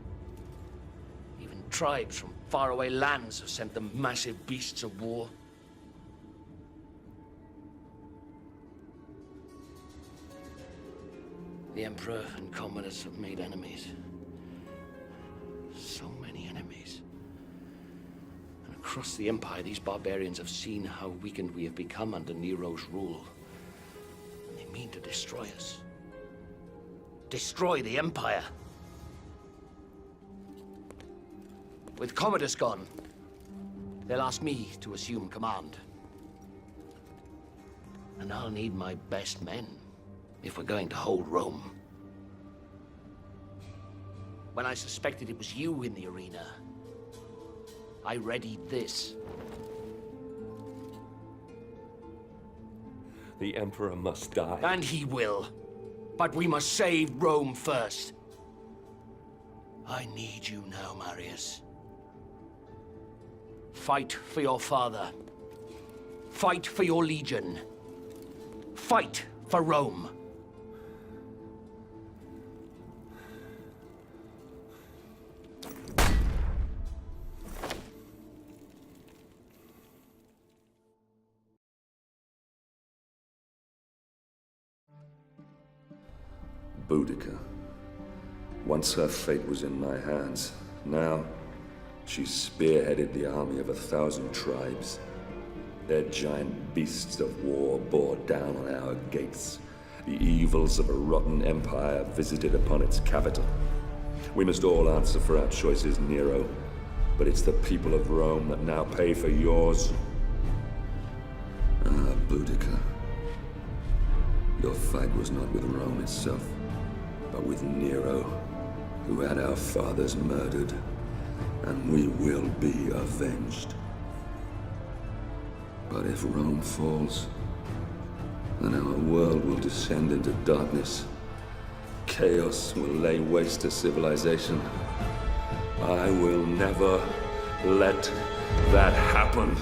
Even tribes from faraway lands have sent them massive beasts of war. The Emperor and Commodus have made enemies. So many enemies. And across the Empire, these barbarians have seen how weakened we have become under Nero's rule. And they mean to destroy us. Destroy the Empire. With Commodus gone, they'll ask me to assume command. And I'll need my best men if we're going to hold Rome. When I suspected it was you in the arena, I readied this. The Emperor must die. And he will. But we must save Rome first. I need you now, Marius. Fight for your father. Fight for your legion. Fight for Rome. Boudica. Once her fate was in my hands. Now, She spearheaded the army of 1,000 tribes. Their giant beasts of war bore down on our gates. The evils of a rotten empire visited upon its capital. We must all answer for our choices, Nero. But it's the people of Rome that now pay for yours. Ah, Boudica. Your fight was not with Rome itself, but with Nero, who had our fathers murdered, and we will be avenged. But if Rome falls, then our world will descend into darkness. Chaos will lay waste to civilization. I will never let that happen.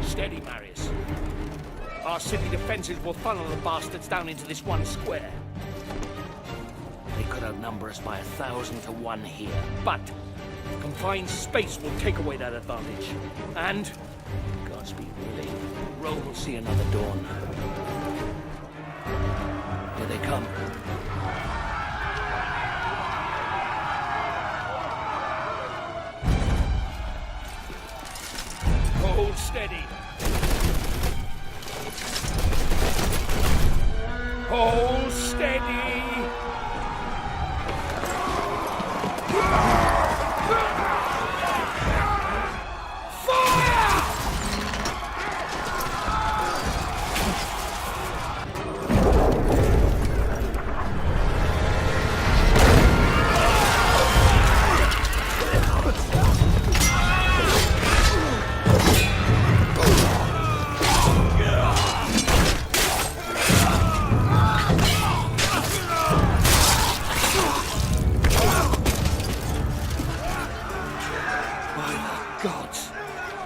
Steady, Marius. Our city defenses will funnel the bastards down into this one square. They could outnumber us by 1,000 to 1 here, but confined space will take away that advantage. And, Godspeed willing, Rome will see another dawn. Here they come. Hold steady. Hold steady.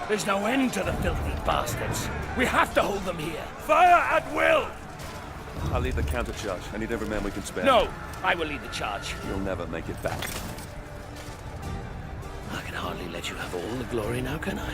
There's no end to the filthy bastards. We have to hold them here. Fire at will! I'll lead the countercharge. I need every man we can spare. No, I will lead the charge. You'll never make it back. I can hardly let you have all the glory now, can I?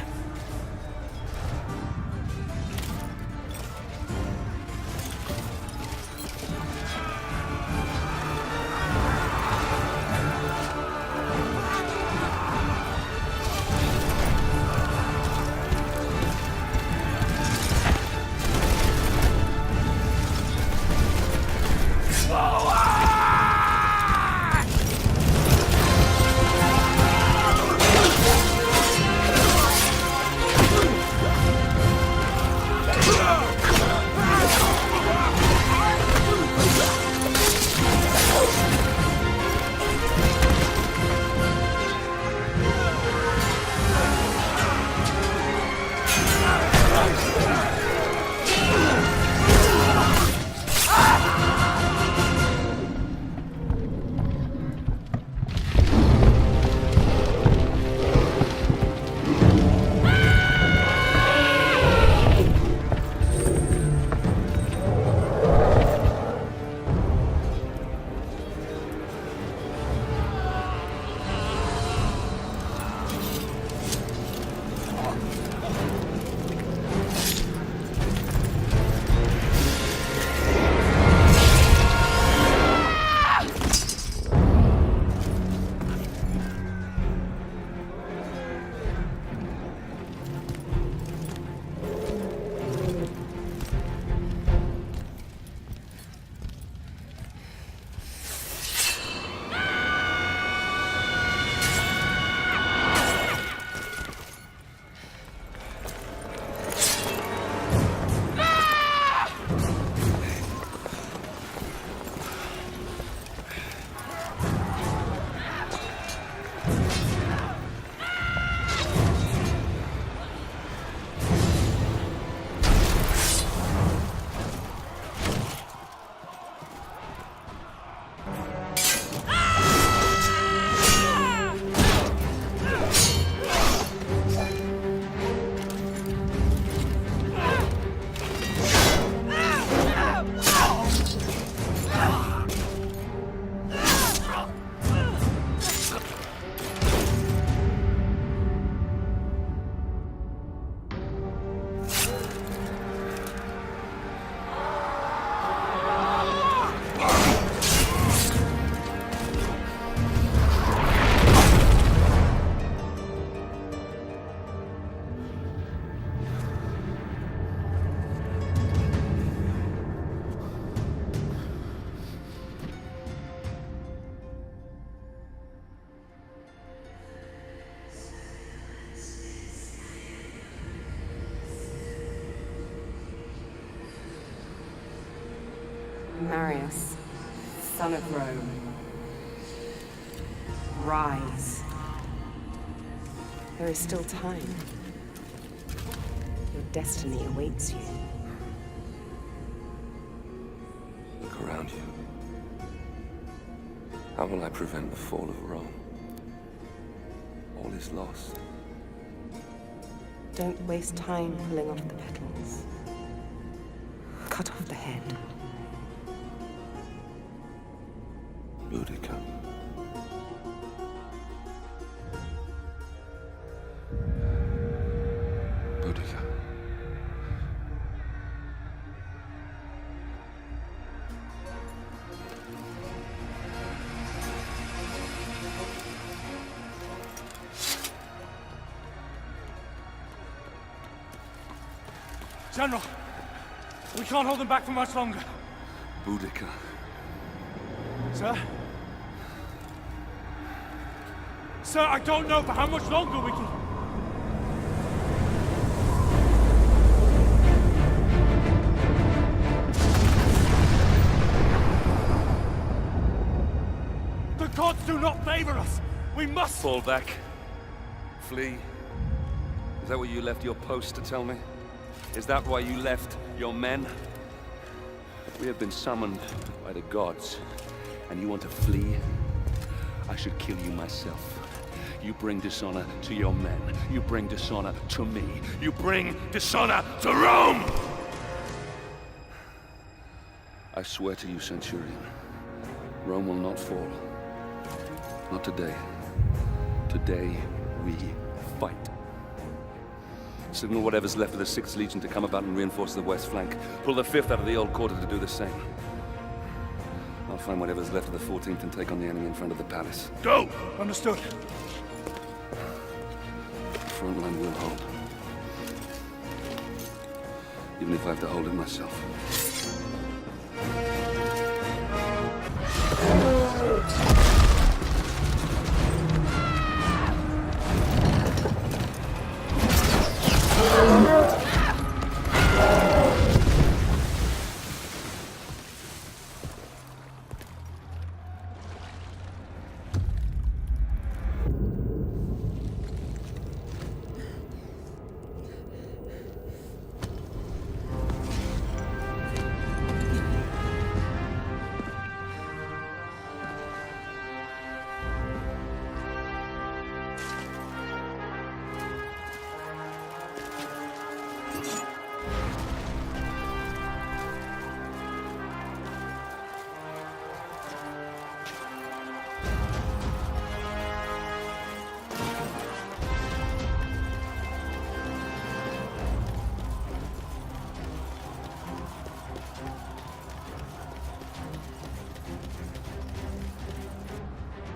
Marius, son of Rome, rise. There is still time. Your destiny awaits you. Look around you. How will I prevent the fall of Rome? All is lost. Don't waste time pulling off the petals. Cut off the head. Boudica. Boudica. General, we can't hold them back for much longer. Boudica. Sir? Sir, I don't know for how much longer we can... The gods do not favor us! We must... Fall back. Flee. Is that what you left your post to tell me? Is that why you left your men? We have been summoned by the gods, and you want to flee? I should kill you myself. You bring dishonor to your men. You bring dishonor to me. You bring dishonor to Rome! I swear to you, Centurion, Rome will not fall. Not today. Today, we fight. Signal whatever's left of the 6th Legion to come about and reinforce the west flank. Pull the 5th out of the old quarter to do the same. I'll find whatever's left of the 14th and take on the enemy in front of the palace. Go! Understood. The front line will hold. Even if I have to hold it myself.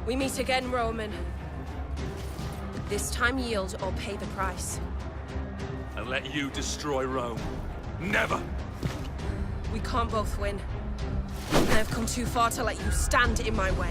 We meet again, Roman. This time yield or pay the price. And let you destroy Rome. Never! We can't both win. I have come too far to let you stand in my way.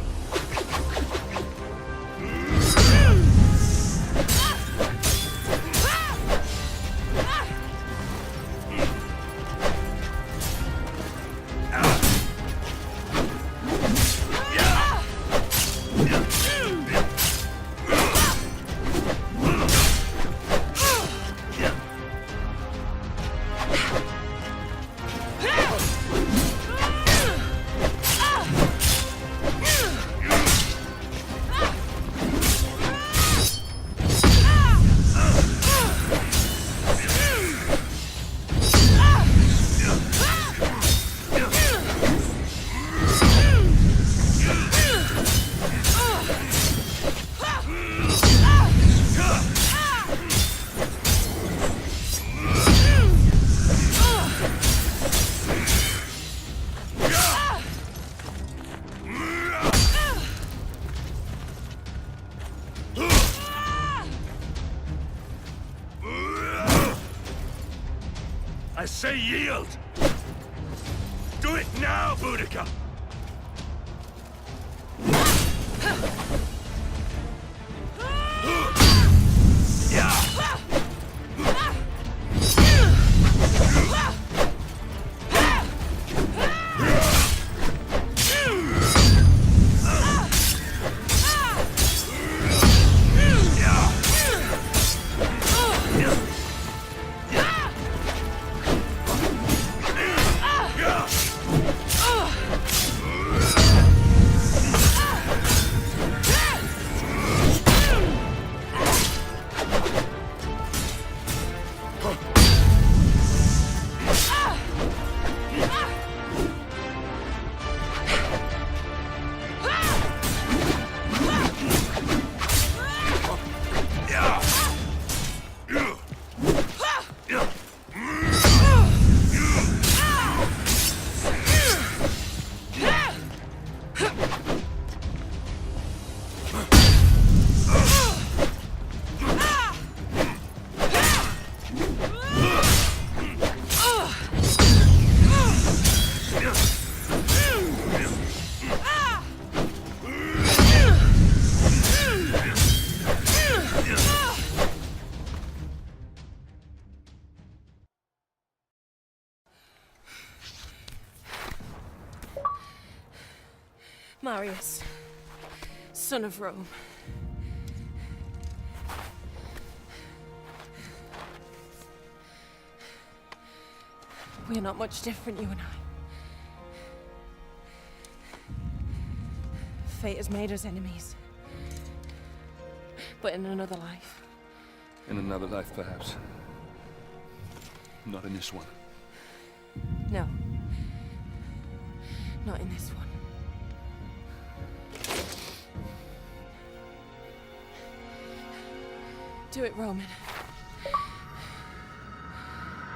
I say yield! Do it now, Boudica! Marius, son of Rome. We are not much different, you and I. Fate has made us enemies. But in another life. In another life, perhaps. Not in this one. No. Not in this one. Do it, Roman.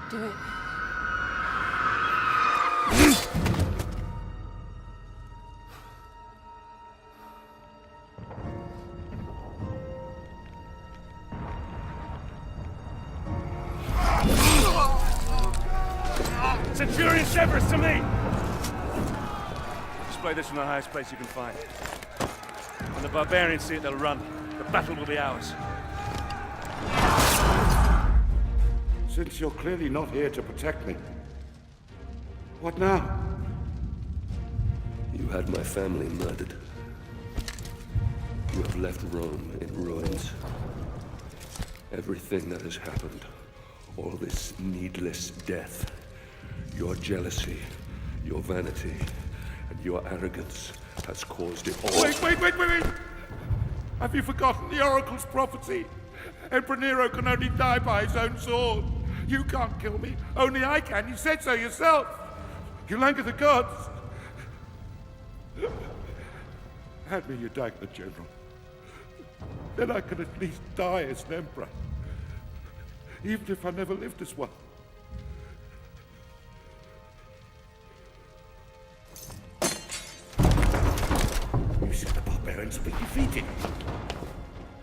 Do it. Centurion Severus, to me! Display this from the highest place you can find. When the barbarians see it, they'll run. The battle will be ours. Since you're clearly not here to protect me, what now? You had my family murdered. You have left Rome in ruins. Everything that has happened, all this needless death, your jealousy, your vanity, and your arrogance has caused it all. Wait! Have you forgotten the Oracle's prophecy? Emperor Nero can only die by his own sword. You can't kill me. Only I can. You said so yourself. You anger the gods. Hand me your dagger, General. Then I can at least die as an emperor. Even if I never lived as one. You said the barbarians have been defeated.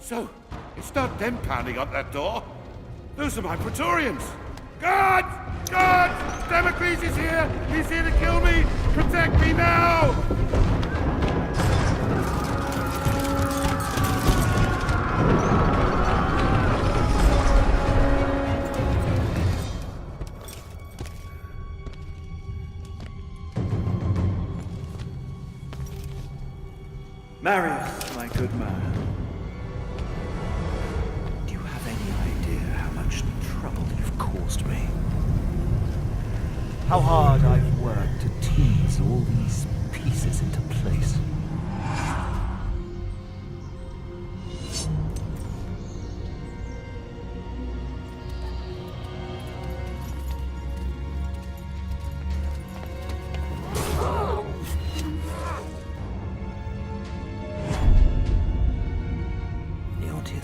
So, it's not them pounding on that door. Those are my Praetorians! Guards! Guards! Damocles is here! He's here to kill me! Protect me now! Marius, my good man. Do you have any idea how much trouble you've caused me? How hard I've worked to tease all these pieces into place.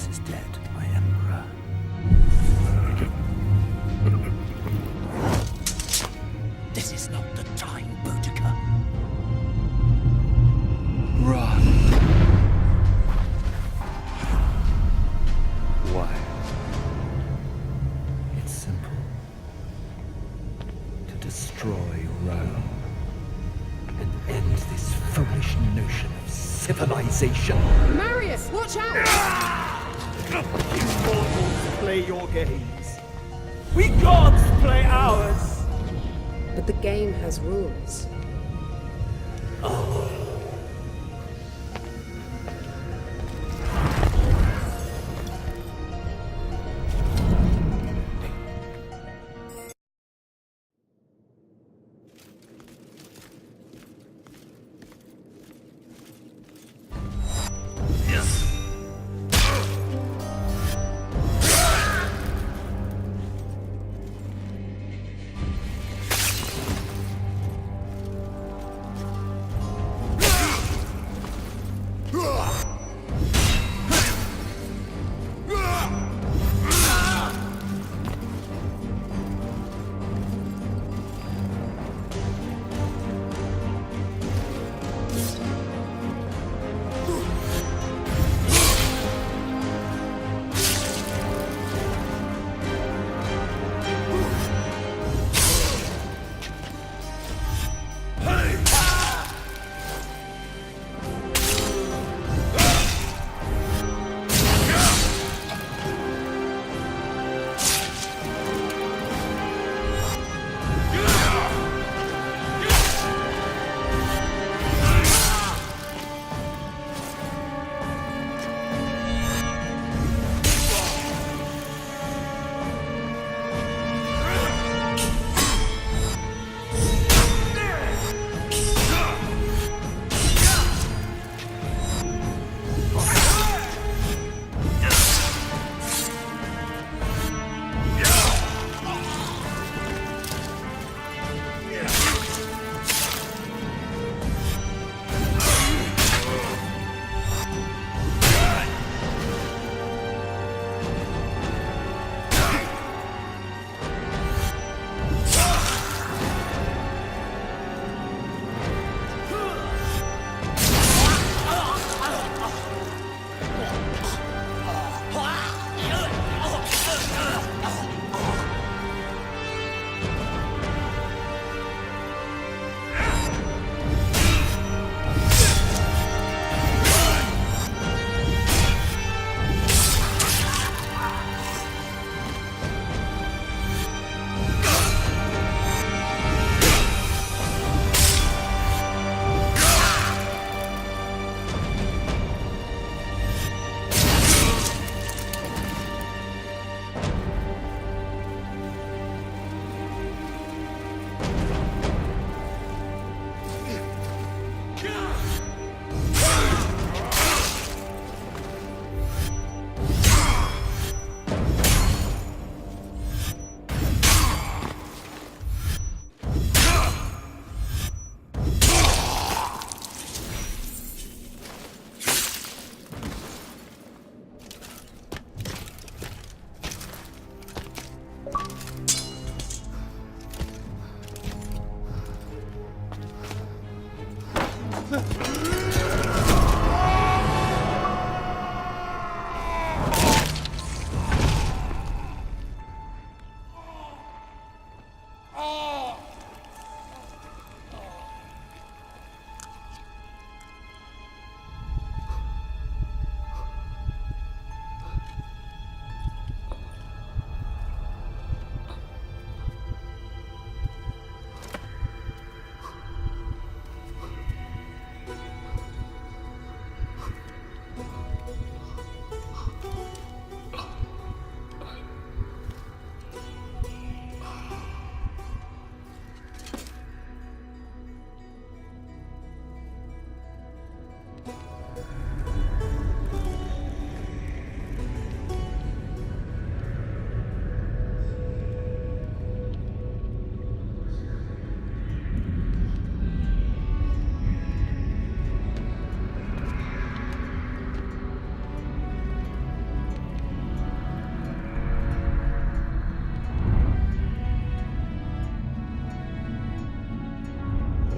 Is dead, my Emperor. This is not the time, Boudica. Run. Why? It's simple. To destroy Rome and end this foolish notion of civilization. Marius, watch out! You mortals play your games. We gods play ours. But the game has rules. Oh.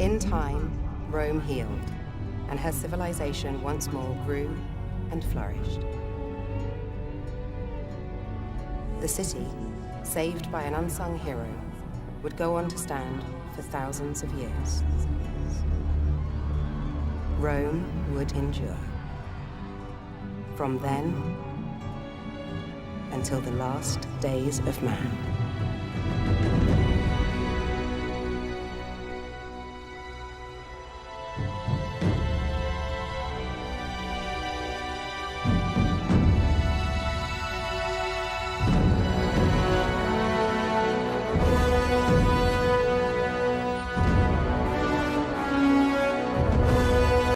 In time, Rome healed, and her civilization once more grew and flourished. The city, saved by an unsung hero, would go on to stand for thousands of years. Rome would endure. From then until the last days of man.